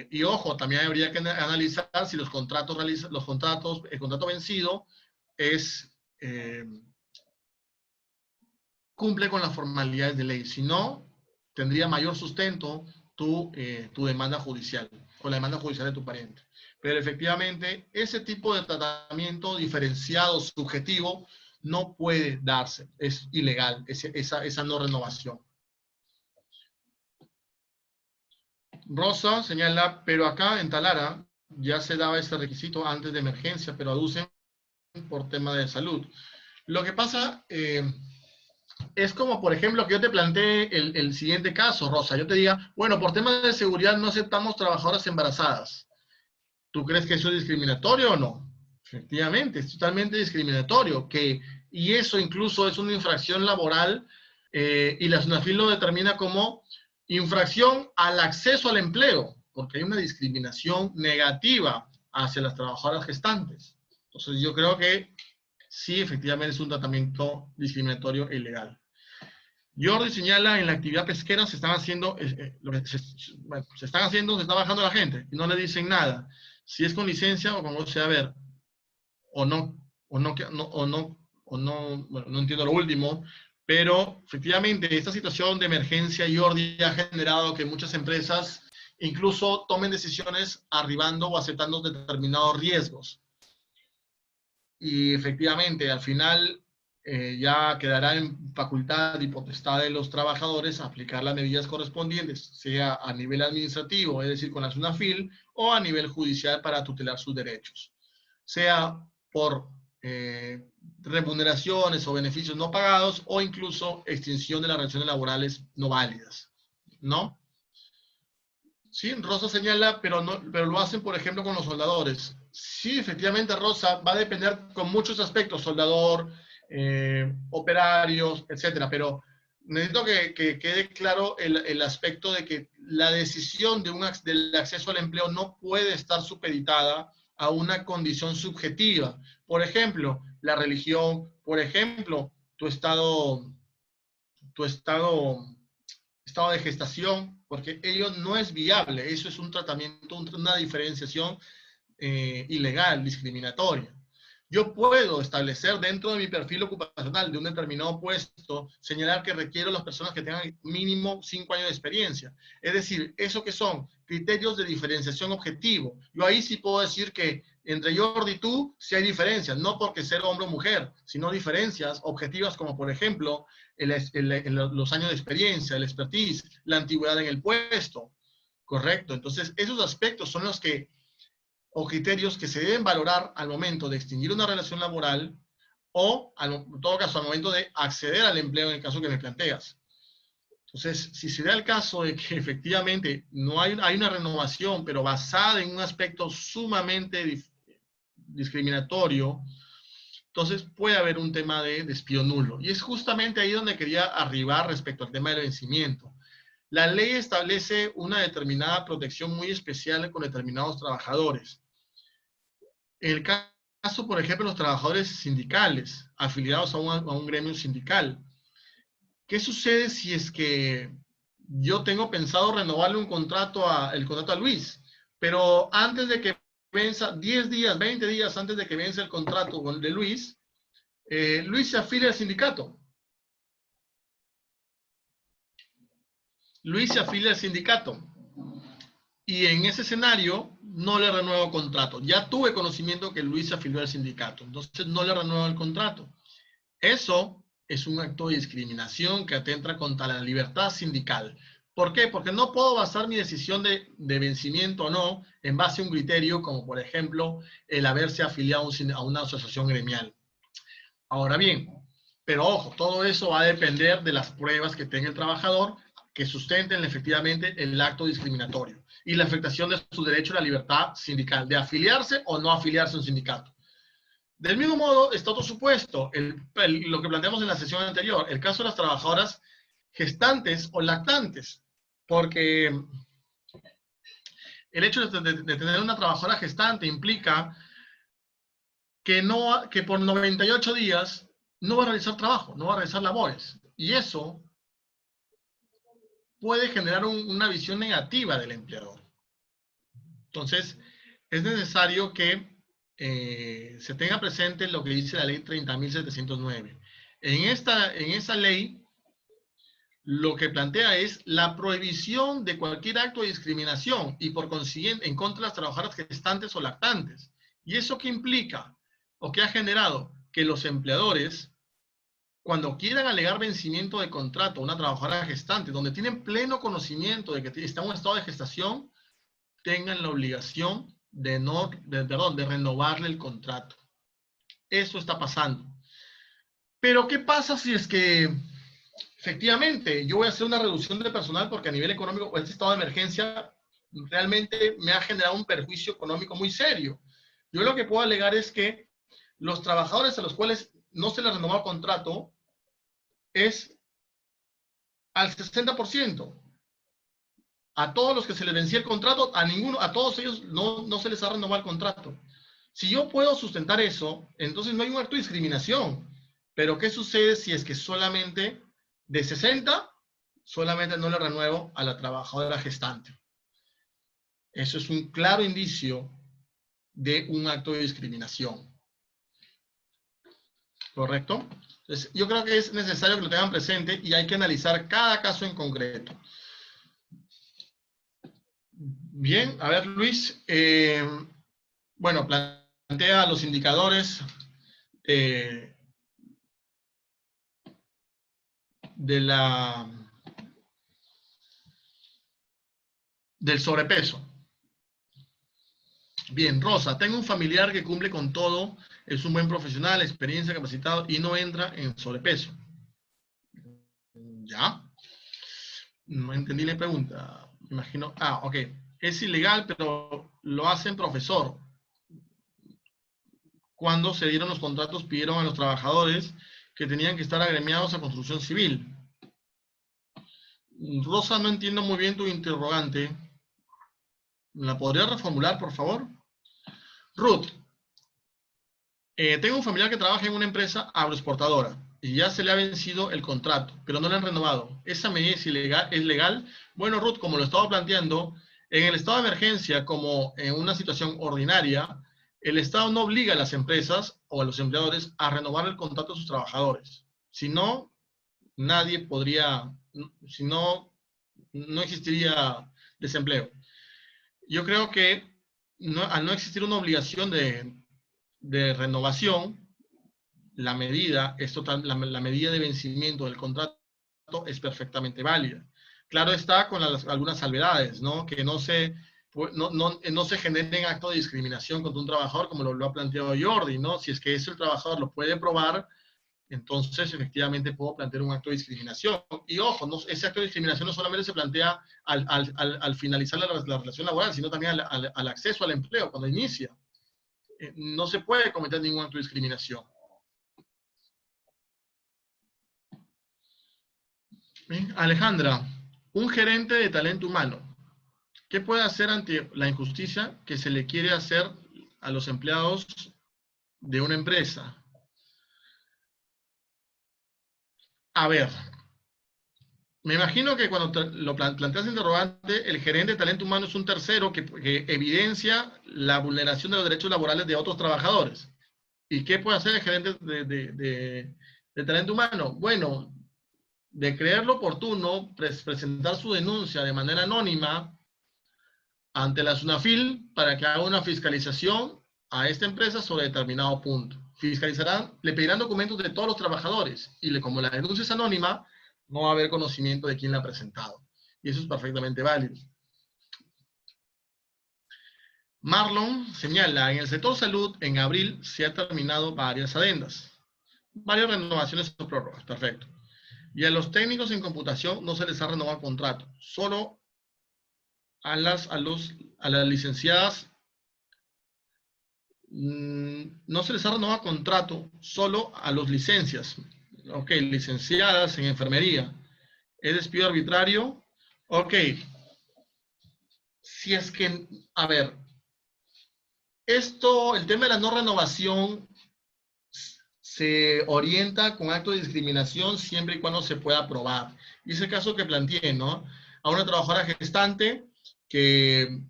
Y ojo, también habría que analizar si el contrato vencido cumple con las formalidades de ley. Si no, tendría mayor sustento tu demanda judicial o la demanda judicial de tu pariente. Pero efectivamente, ese tipo de tratamiento diferenciado, subjetivo, no puede darse. Es ilegal esa no renovación. Rosa señala, pero acá en Talara ya se daba ese requisito antes de emergencia, pero aducen por tema de salud. Lo que pasa es como, por ejemplo, que yo te planteé el siguiente caso, Rosa. Yo te diga, bueno, por temas de seguridad no aceptamos trabajadoras embarazadas. ¿Tú crees que eso es discriminatorio o no? Efectivamente, es totalmente discriminatorio. Y eso incluso es una infracción laboral y la SUNAFIL lo determina como infracción al acceso al empleo, porque hay una discriminación negativa hacia las trabajadoras gestantes. Entonces yo creo que sí, efectivamente es un tratamiento discriminatorio e ilegal. Jordi señala, en la actividad pesquera se están haciendo, se está bajando la gente y no le dicen nada. Si es con licencia o con goce de haber, bueno, no entiendo lo último, pero efectivamente esta situación de emergencia, Jordi, ha generado que muchas empresas incluso tomen decisiones arribando o aceptando determinados riesgos. Y efectivamente, al final ya quedará en facultad y potestad de los trabajadores aplicar las medidas correspondientes, sea a nivel administrativo, es decir, con la SUNAFIL, o a nivel judicial para tutelar sus derechos, sea por remuneraciones o beneficios no pagados o incluso extinción de las relaciones laborales no válidas, ¿no? Sí, Rosa señala, pero lo hacen, por ejemplo, con los soldadores. Sí, efectivamente, Rosa, va a depender con muchos aspectos, soldador, operarios, etcétera, pero necesito que quede claro el aspecto de que la decisión del acceso al empleo no puede estar supeditada a una condición subjetiva. Por ejemplo, la religión, por ejemplo, tu estado de gestación, porque ello no es viable, eso es un tratamiento, una diferenciación ilegal, discriminatoria. Yo puedo establecer dentro de mi perfil ocupacional de un determinado puesto, señalar que requiero a las personas que tengan mínimo 5 años de experiencia. Es decir, eso que son criterios de diferenciación objetivo. Yo ahí sí puedo decir que entre Jordi y tú sí hay diferencias, no porque ser hombre o mujer, sino diferencias objetivas como, por ejemplo, los años de experiencia, el expertise, la antigüedad en el puesto. Correcto. Entonces, esos aspectos son los que o criterios que se deben valorar al momento de extinguir una relación laboral o, en todo caso, al momento de acceder al empleo en el caso que me planteas. Entonces, si se da el caso de que efectivamente no hay una renovación, pero basada en un aspecto sumamente discriminatorio, entonces puede haber un tema de despido nulo. Y es justamente ahí donde quería arribar respecto al tema del vencimiento. La ley establece una determinada protección muy especial con determinados trabajadores. En el caso, por ejemplo, los trabajadores sindicales, afiliados a un gremio sindical. ¿Qué sucede si es que yo tengo pensado renovarle el contrato a Luis, pero antes de que venza, 10 días, 20 días antes de que vence el contrato de Luis, Luis se afilia al sindicato? Luis se afilia al sindicato. Y en ese escenario no le renuevo contrato. Ya tuve conocimiento que Luis se afilió al sindicato, entonces no le renuevo el contrato. Eso es un acto de discriminación que atenta contra la libertad sindical. ¿Por qué? Porque no puedo basar mi decisión de vencimiento o no en base a un criterio como, por ejemplo, el haberse afiliado a una asociación gremial. Ahora bien, pero ojo, todo eso va a depender de las pruebas que tenga el trabajador que sustenten efectivamente el acto discriminatorio y la afectación de su derecho a la libertad sindical, de afiliarse o no afiliarse a un sindicato. Del mismo modo, está otro supuesto, lo que planteamos en la sesión anterior, el caso de las trabajadoras gestantes o lactantes, porque el hecho de tener una trabajadora gestante implica que por 98 días no va a realizar trabajo, no va a realizar labores, y eso puede generar una visión negativa del empleador. Entonces, es necesario que se tenga presente lo que dice la ley 30.709. En esa ley, lo que plantea es la prohibición de cualquier acto de discriminación y por consiguiente en contra de las trabajadoras gestantes o lactantes. ¿Y eso qué implica? ¿O qué ha generado? Que los empleadores, cuando quieran alegar vencimiento de contrato a una trabajadora gestante, donde tienen pleno conocimiento de que está en un estado de gestación, tengan la obligación de renovarle el contrato. Eso está pasando. Pero, ¿qué pasa si es que efectivamente yo voy a hacer una reducción de personal porque a nivel económico este estado de emergencia realmente me ha generado un perjuicio económico muy serio? Yo lo que puedo alegar es que los trabajadores a los cuales no se les renovó el contrato es al 60%. A todos los que se les vencía el contrato, a todos ellos no se les ha renovado el contrato. Si yo puedo sustentar eso, entonces no hay un acto de discriminación. Pero ¿qué sucede si es que solamente de 60, solamente no le renuevo a la trabajadora gestante? Eso es un claro indicio de un acto de discriminación. ¿Correcto? Entonces, yo creo que es necesario que lo tengan presente y hay que analizar cada caso en concreto. Bien, a ver, Luis. Bueno, plantea los indicadores del sobrepeso. Bien, Rosa, tengo un familiar que cumple con todo, es un buen profesional, experiencia, capacitado y no entra en sobrepeso. ¿Ya? No entendí la pregunta. Me imagino. Ah, ok. Es ilegal, pero lo hacen profesor. Cuando se dieron los contratos, pidieron a los trabajadores que tenían que estar agremiados a construcción civil. Rosa, no entiendo muy bien tu interrogante. ¿La podría reformular, por favor? Ruth, tengo un familiar que trabaja en una empresa agroexportadora y ya se le ha vencido el contrato, pero no le han renovado. ¿Esa medida es legal? Bueno, Ruth, como lo estaba planteando, en el estado de emergencia, como en una situación ordinaria, El Estado no obliga a las empresas o a los empleadores a renovar el contrato de sus trabajadores. Si no, nadie podría, si no, no existiría desempleo. Yo creo que al no existir una obligación de renovación, la medida la medida de vencimiento del contrato es perfectamente válida. Claro está con algunas salvedades, ¿no? Que no se generen actos de discriminación contra un trabajador, como lo ha planteado Jordi, ¿no? Si es que eso el trabajador lo puede probar, entonces efectivamente puedo plantear un acto de discriminación. Y ojo, ese acto de discriminación no solamente se plantea al finalizar la relación laboral, sino también al acceso al empleo, cuando inicia. No se puede cometer ningún acto de discriminación. Bien. Alejandra, un gerente de talento humano, ¿qué puede hacer ante la injusticia que se le quiere hacer a los empleados de una empresa? A ver, me imagino que cuando lo planteas interrogante, el gerente de talento humano es un tercero que evidencia la vulneración de los derechos laborales de otros trabajadores. ¿Y qué puede hacer el gerente de talento humano? Bueno, de creerlo oportuno, presentar su denuncia de manera anónima ante la SUNAFIL para que haga una fiscalización a esta empresa sobre determinado punto. Le pedirán documentos de todos los trabajadores y como la denuncia es anónima, no va a haber conocimiento de quién la ha presentado. Y eso es perfectamente válido. Marlon señala, en el sector salud, en abril se han terminado varias adendas, varias renovaciones o prórrogas, perfecto. Y a los técnicos en computación no se les ha renovado el contrato, solo a las licenciadas no se les ha renovado contrato, solo a los licencias. Ok, licenciadas en enfermería. ¿Es despido arbitrario? Ok. Si es que, a ver, el tema de la no renovación se orienta con acto de discriminación siempre y cuando se pueda probar. Y ese caso que planteé, ¿no? A una trabajadora gestante que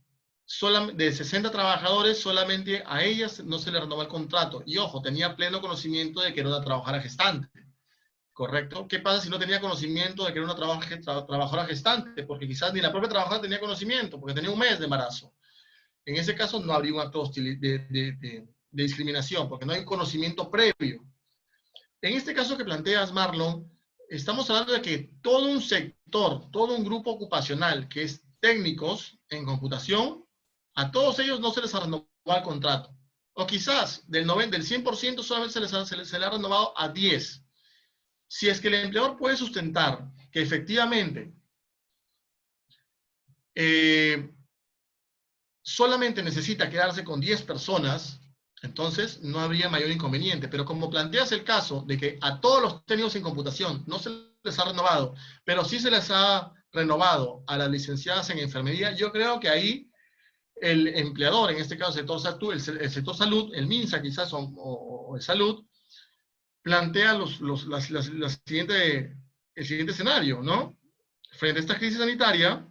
de 60 trabajadores, solamente a ellas no se le renovó el contrato. Y ojo, tenía pleno conocimiento de que era una trabajadora gestante. ¿Correcto? ¿Qué pasa si no tenía conocimiento de que era una trabajadora gestante? Porque quizás ni la propia trabajadora tenía conocimiento, porque tenía un mes de embarazo. En ese caso no habría un acto de discriminación, porque no hay conocimiento previo. En este caso que planteas, Marlon, estamos hablando de que todo un sector, todo un grupo ocupacional que es técnicos en computación, a todos ellos no se les ha renovado el contrato. O quizás del 100% solamente se le ha renovado a 10. Si es que el empleador puede sustentar que efectivamente solamente necesita quedarse con 10 personas, entonces no habría mayor inconveniente. Pero como planteas el caso de que a todos los técnicos en computación no se les ha renovado, pero sí se les ha renovado a las licenciadas en enfermería, yo creo que ahí el empleador, en este caso el sector salud, el MINSA quizás o el salud, plantea el siguiente escenario, ¿no? Frente a esta crisis sanitaria,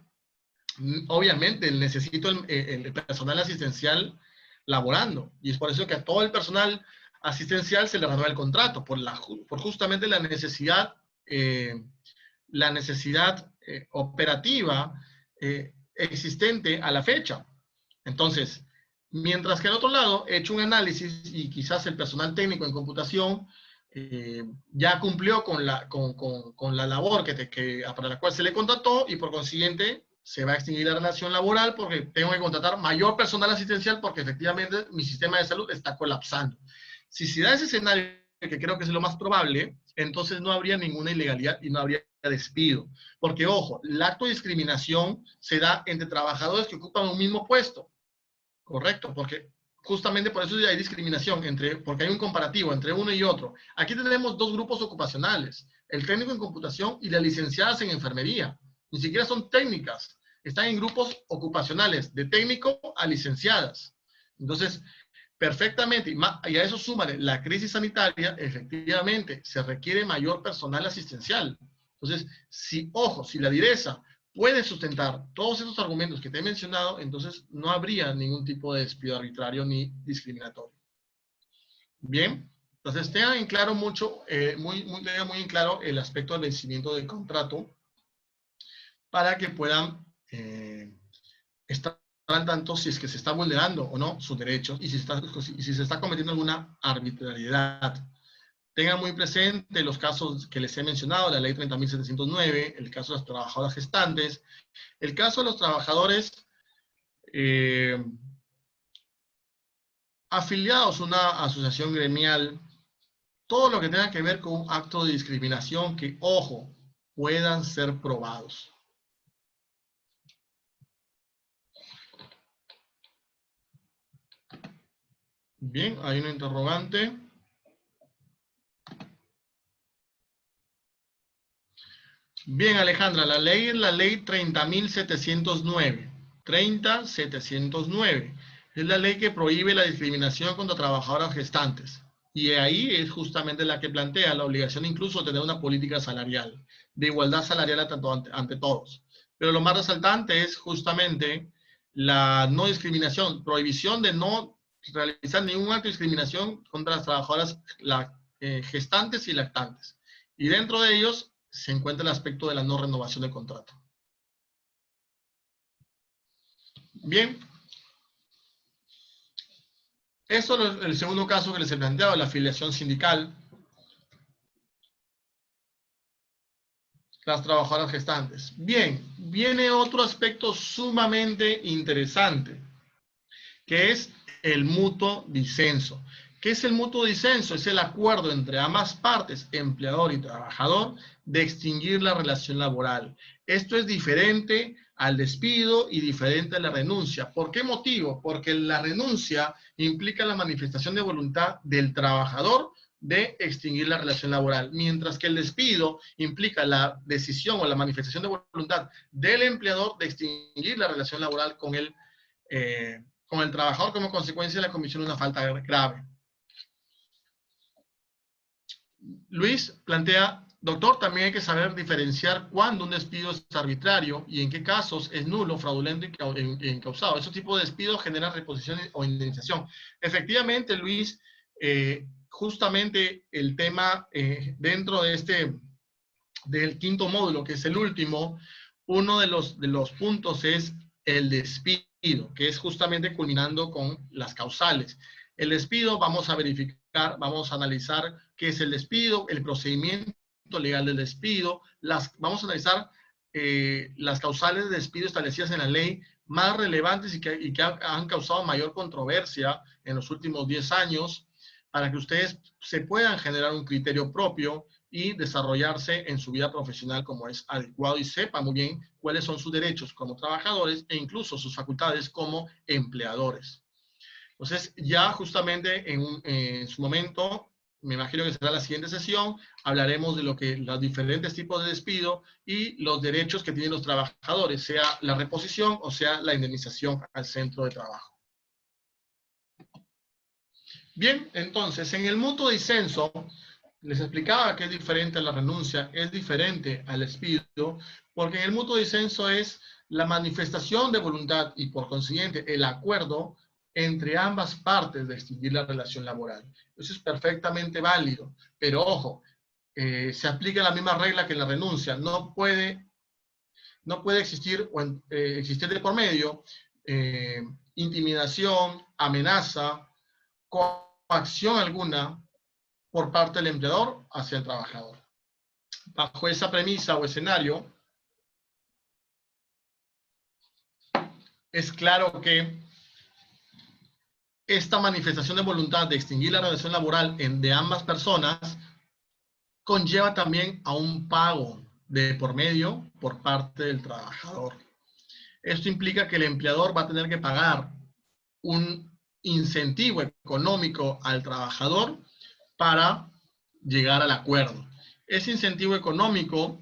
obviamente necesito el personal asistencial laborando, y es por eso que a todo el personal asistencial se le renueva el contrato, por justamente la necesidad operativa existente a la fecha. Entonces, mientras que al otro lado he hecho un análisis y quizás el personal técnico en computación ya cumplió con la labor para la cual se le contrató y por consiguiente se va a extinguir la relación laboral porque tengo que contratar mayor personal asistencial porque efectivamente mi sistema de salud está colapsando. Si se da ese escenario, que creo que es lo más probable, entonces no habría ninguna ilegalidad y no habría despido. Porque, ojo, el acto de discriminación se da entre trabajadores que ocupan un mismo puesto. Correcto, porque justamente por eso hay discriminación, porque hay un comparativo entre uno y otro. Aquí tenemos dos grupos ocupacionales, el técnico en computación y las licenciadas en enfermería. Ni siquiera son técnicas, están en grupos ocupacionales, de técnico a licenciadas. Entonces, perfectamente, y a eso súmale la crisis sanitaria, efectivamente, se requiere mayor personal asistencial. Entonces, si la DIRESA puede sustentar todos esos argumentos que te he mencionado, entonces no habría ningún tipo de despido arbitrario ni discriminatorio. Bien, entonces tengan en claro tengan muy en claro el aspecto del vencimiento del contrato para que puedan estar al tanto si es que se está vulnerando o no sus derechos y si se está cometiendo alguna arbitrariedad. Tengan muy presente los casos que les he mencionado, la ley 30.709, el caso de las trabajadoras gestantes, el caso de los trabajadores afiliados a una asociación gremial, todo lo que tenga que ver con un acto de discriminación que, ojo, puedan ser probados. Bien, hay una interrogante. Bien, Alejandra, la ley es la ley 30.709. 30.709. Es la ley que prohíbe la discriminación contra trabajadoras gestantes. Y ahí es justamente la que plantea la obligación incluso de tener una política salarial, de igualdad salarial ante todos. Pero lo más resaltante es justamente la no discriminación, prohibición de no realizar ningún acto de discriminación contra las trabajadoras gestantes y lactantes. Y dentro de ellos se encuentra el aspecto de la no renovación del contrato. Bien. Esto es el segundo caso que les he planteado, la afiliación sindical. Las trabajadoras gestantes. Bien, viene otro aspecto sumamente interesante, que es el mutuo disenso. ¿Qué es el mutuo disenso? Es el acuerdo entre ambas partes, empleador y trabajador, de extinguir la relación laboral. Esto es diferente al despido y diferente a la renuncia. ¿Por qué motivo? Porque la renuncia implica la manifestación de voluntad del trabajador de extinguir la relación laboral, mientras que el despido implica la decisión o la manifestación de voluntad del empleador de extinguir la relación laboral con el trabajador como consecuencia de la comisión de una falta grave. Luis plantea, doctor, también hay que saber diferenciar cuándo un despido es arbitrario y en qué casos es nulo, fraudulento e incausado. Ese tipo de despido genera reposición o indemnización. Efectivamente, Luis, justamente el tema dentro de del quinto módulo, que es el último, uno de los puntos es el despido, que es justamente culminando con las causales. El despido, vamos a verificar, vamos a analizar qué es el despido, el procedimiento legal del despido, vamos a analizar las causales de despido establecidas en la ley más relevantes y que han causado mayor controversia en los últimos 10 años, para que ustedes se puedan generar un criterio propio y desarrollarse en su vida profesional como es adecuado y sepan muy bien cuáles son sus derechos como trabajadores e incluso sus facultades como empleadores. Entonces, ya justamente en su momento, me imagino que será la siguiente sesión, hablaremos de los diferentes tipos de despido y los derechos que tienen los trabajadores, sea la reposición o sea la indemnización al centro de trabajo. Bien, entonces, en el mutuo disenso, les explicaba que es diferente a la renuncia, es diferente al despido, porque en el mutuo disenso es la manifestación de voluntad y por consiguiente el acuerdo entre ambas partes de extinguir la relación laboral. Eso es perfectamente válido, pero ojo, se aplica la misma regla que en la renuncia. No puede existir, existir de por medio intimidación, amenaza, coacción alguna por parte del empleador hacia el trabajador. Bajo esa premisa o escenario, es claro que esta manifestación de voluntad de extinguir la relación laboral de ambas personas conlleva también a un pago de por medio por parte del trabajador. Esto implica que el empleador va a tener que pagar un incentivo económico al trabajador para llegar al acuerdo. Ese incentivo económico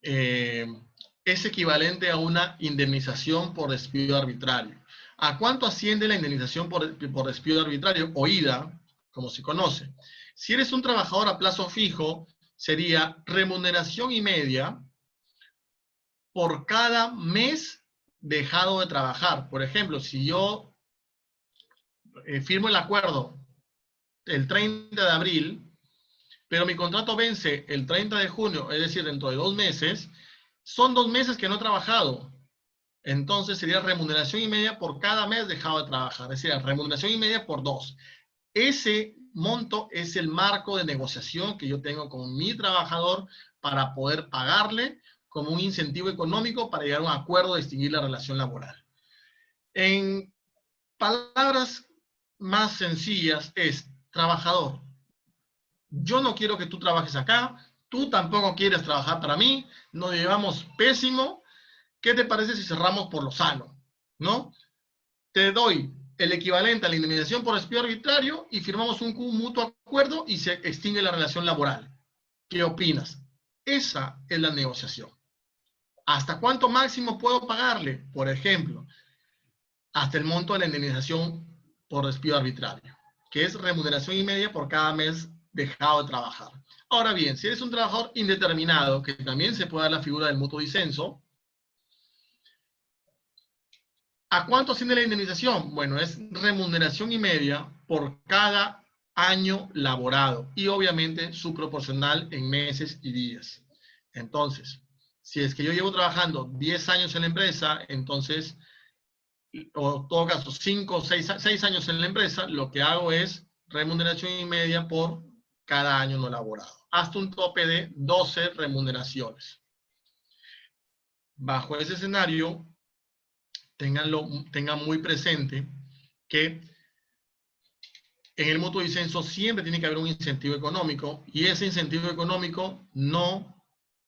es equivalente a una indemnización por despido arbitrario. ¿A cuánto asciende la indemnización por despido arbitrario o IDA, como se conoce? Si eres un trabajador a plazo fijo, sería remuneración y media por cada mes dejado de trabajar. Por ejemplo, si yo firmo el acuerdo el 30 de abril, pero mi contrato vence el 30 de junio, es decir, dentro de 2 meses, son 2 meses que no he trabajado. Entonces sería remuneración y media por cada mes dejado de trabajar, es decir, remuneración y media por 2. Ese monto es el marco de negociación que yo tengo con mi trabajador para poder pagarle como un incentivo económico para llegar a un acuerdo de extinguir la relación laboral. En palabras más sencillas es, trabajador, yo no quiero que tú trabajes acá, tú tampoco quieres trabajar para mí, nos llevamos pésimo, ¿qué te parece si cerramos por lo sano? ¿No? Te doy el equivalente a la indemnización por despido arbitrario y firmamos un mutuo acuerdo y se extingue la relación laboral. ¿Qué opinas? Esa es la negociación. ¿Hasta cuánto máximo puedo pagarle? Por ejemplo, hasta el monto de la indemnización por despido arbitrario, que es remuneración y media por cada mes dejado de trabajar. Ahora bien, si eres un trabajador indeterminado, que también se puede dar la figura del mutuo disenso, ¿a cuánto asciende la indemnización? Bueno, es remuneración y media por cada año laborado y obviamente su proporcional en meses y días. Entonces, si es que yo llevo trabajando 10 años en la empresa, entonces, o en todo caso 5 o 6 años en la empresa, lo que hago es remuneración y media por cada año no laborado, hasta un tope de 12 remuneraciones. Bajo ese escenario, tengan muy presente que en el mutuo disenso siempre tiene que haber un incentivo económico y ese incentivo económico no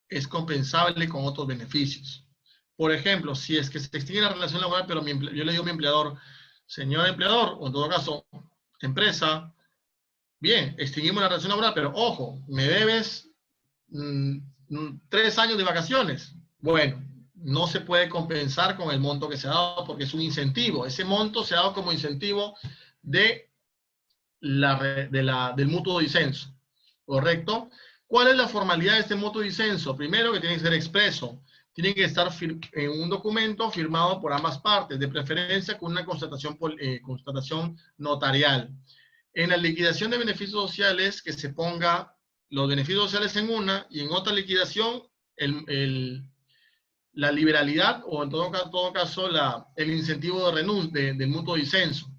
es compensable con otros beneficios. Por ejemplo, si es que se extingue la relación laboral, pero yo le digo a mi empleador, señor empleador, o en todo caso, empresa, bien, extinguimos la relación laboral, pero ojo, me debes 3 años de vacaciones. Bueno, no se puede compensar con el monto que se ha dado porque es un incentivo. Ese monto se ha dado como incentivo del mutuo disenso, ¿correcto? ¿Cuál es la formalidad de este mutuo disenso? Primero, que tiene que ser expreso. Tiene que estar en un documento firmado por ambas partes, de preferencia con una constatación notarial. En la liquidación de beneficios sociales, que se ponga los beneficios sociales en una y en otra liquidación la liberalidad o en todo caso el incentivo del mutuo disenso,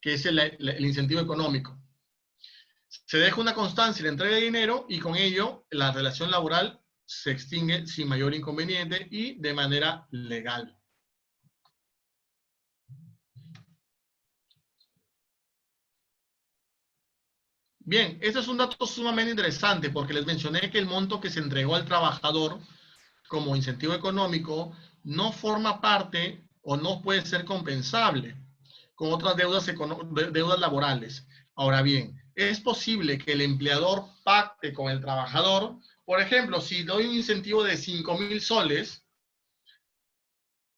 que es el incentivo económico. Se deja una constancia en la entrega de dinero y con ello la relación laboral se extingue sin mayor inconveniente y de manera legal. Bien, este es un dato sumamente interesante porque les mencioné que el monto que se entregó al trabajador como incentivo económico no forma parte o no puede ser compensable con otras deudas laborales. Ahora bien, es posible que el empleador pacte con el trabajador. Por ejemplo, si doy un incentivo de 5.000 soles,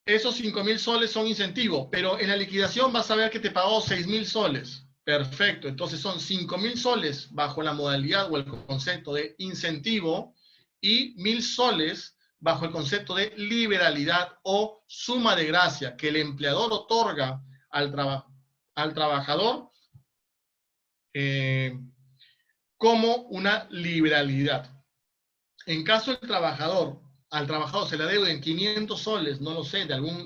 esos 5.000 soles son incentivo, pero en la liquidación vas a ver que te pagó 6.000 soles. Perfecto, entonces son 5.000 soles bajo la modalidad o el concepto de incentivo y 1.000 soles bajo el concepto de liberalidad o suma de gracia que el empleador otorga al trabajador como una liberalidad. En caso del al trabajador se le adeuden 500 soles, no lo sé, de algún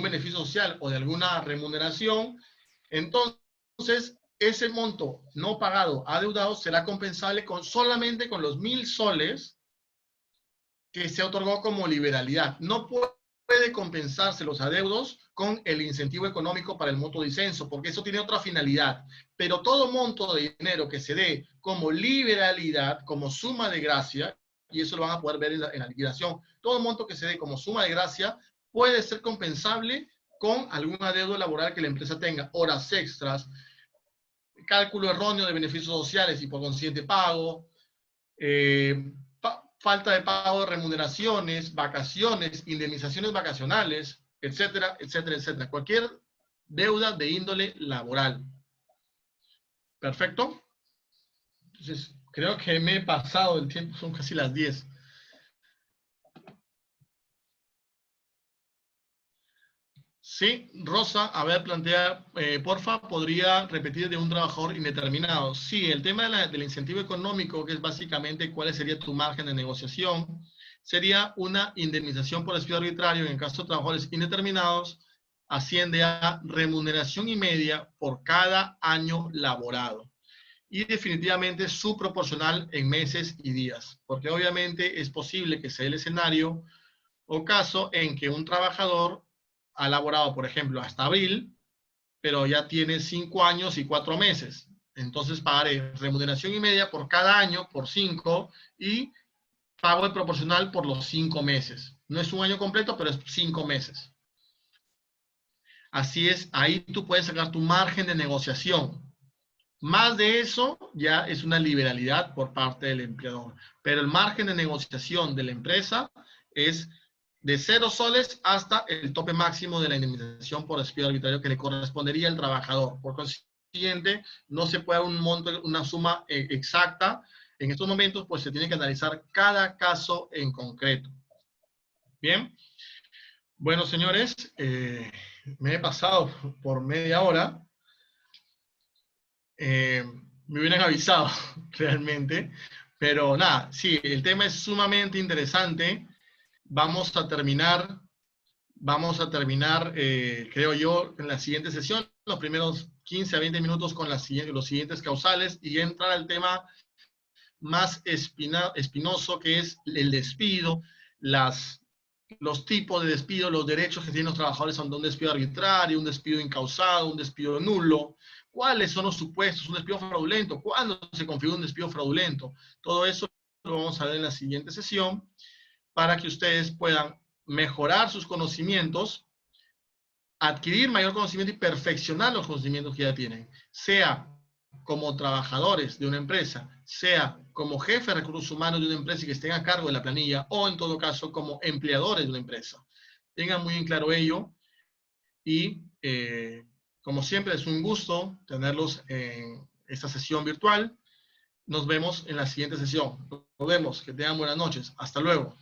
beneficio social o de alguna remuneración, entonces ese monto no pagado, adeudado, será compensable solamente con los 1.000 soles que se otorgó como liberalidad. No puede compensarse los adeudos con el incentivo económico para el mutuo disenso, porque eso tiene otra finalidad. Pero todo monto de dinero que se dé como liberalidad, como suma de gracia, y eso lo van a poder ver en la liquidación, todo monto que se dé como suma de gracia puede ser compensable con algún adeudo laboral que la empresa tenga, horas extras, cálculo erróneo de beneficios sociales y por consiguiente pago, falta de pago de remuneraciones, vacaciones, indemnizaciones vacacionales, etcétera, etcétera, etcétera. Cualquier deuda de índole laboral. ¿Perfecto? Entonces, creo que me he pasado el tiempo, son casi las 10. Sí, Rosa, a ver, plantea, porfa, ¿podría repetir de un trabajador indeterminado? Sí, el tema del incentivo económico, que es básicamente cuál sería tu margen de negociación, sería una indemnización por despido arbitrario en el caso de trabajadores indeterminados, asciende a remuneración y media por cada año laborado. Y definitivamente subproporcional en meses y días, porque obviamente es posible que sea el escenario o caso en que un trabajador ha laborado, por ejemplo, hasta abril, pero ya tiene 5 años y 4 meses. Entonces pagaré remuneración y media por cada año, por 5, y pago el proporcional por los 5 meses. No es un año completo, pero es 5 meses. Así es, ahí tú puedes sacar tu margen de negociación. Más de eso ya es una liberalidad por parte del empleador. Pero el margen de negociación de la empresa es de 0 soles hasta el tope máximo de la indemnización por despido arbitrario que le correspondería al trabajador. Por consiguiente, no se puede dar un monto, una suma exacta. En estos momentos, pues se tiene que analizar cada caso en concreto. Bien. Bueno, señores, me he pasado por media hora. Me hubieran avisado realmente. Pero nada, sí, el tema es sumamente interesante. Vamos a terminar, creo yo, en la siguiente sesión, los primeros 15 a 20 minutos con los siguientes causales y entrar al tema más espinoso, que es el despido, los tipos de despido, los derechos que tienen los trabajadores ante un despido arbitrario, un despido incausado, un despido nulo, cuáles son los supuestos, un despido fraudulento, cuándo se configura un despido fraudulento. Todo eso lo vamos a ver en la siguiente sesión para que ustedes puedan mejorar sus conocimientos, adquirir mayor conocimiento y perfeccionar los conocimientos que ya tienen, sea como trabajadores de una empresa, sea como jefe de recursos humanos de una empresa y que estén a cargo de la planilla, o en todo caso como empleadores de una empresa. Tengan muy en claro ello y como siempre es un gusto tenerlos en esta sesión virtual. Nos vemos en la siguiente sesión. Nos vemos, que tengan buenas noches. Hasta luego.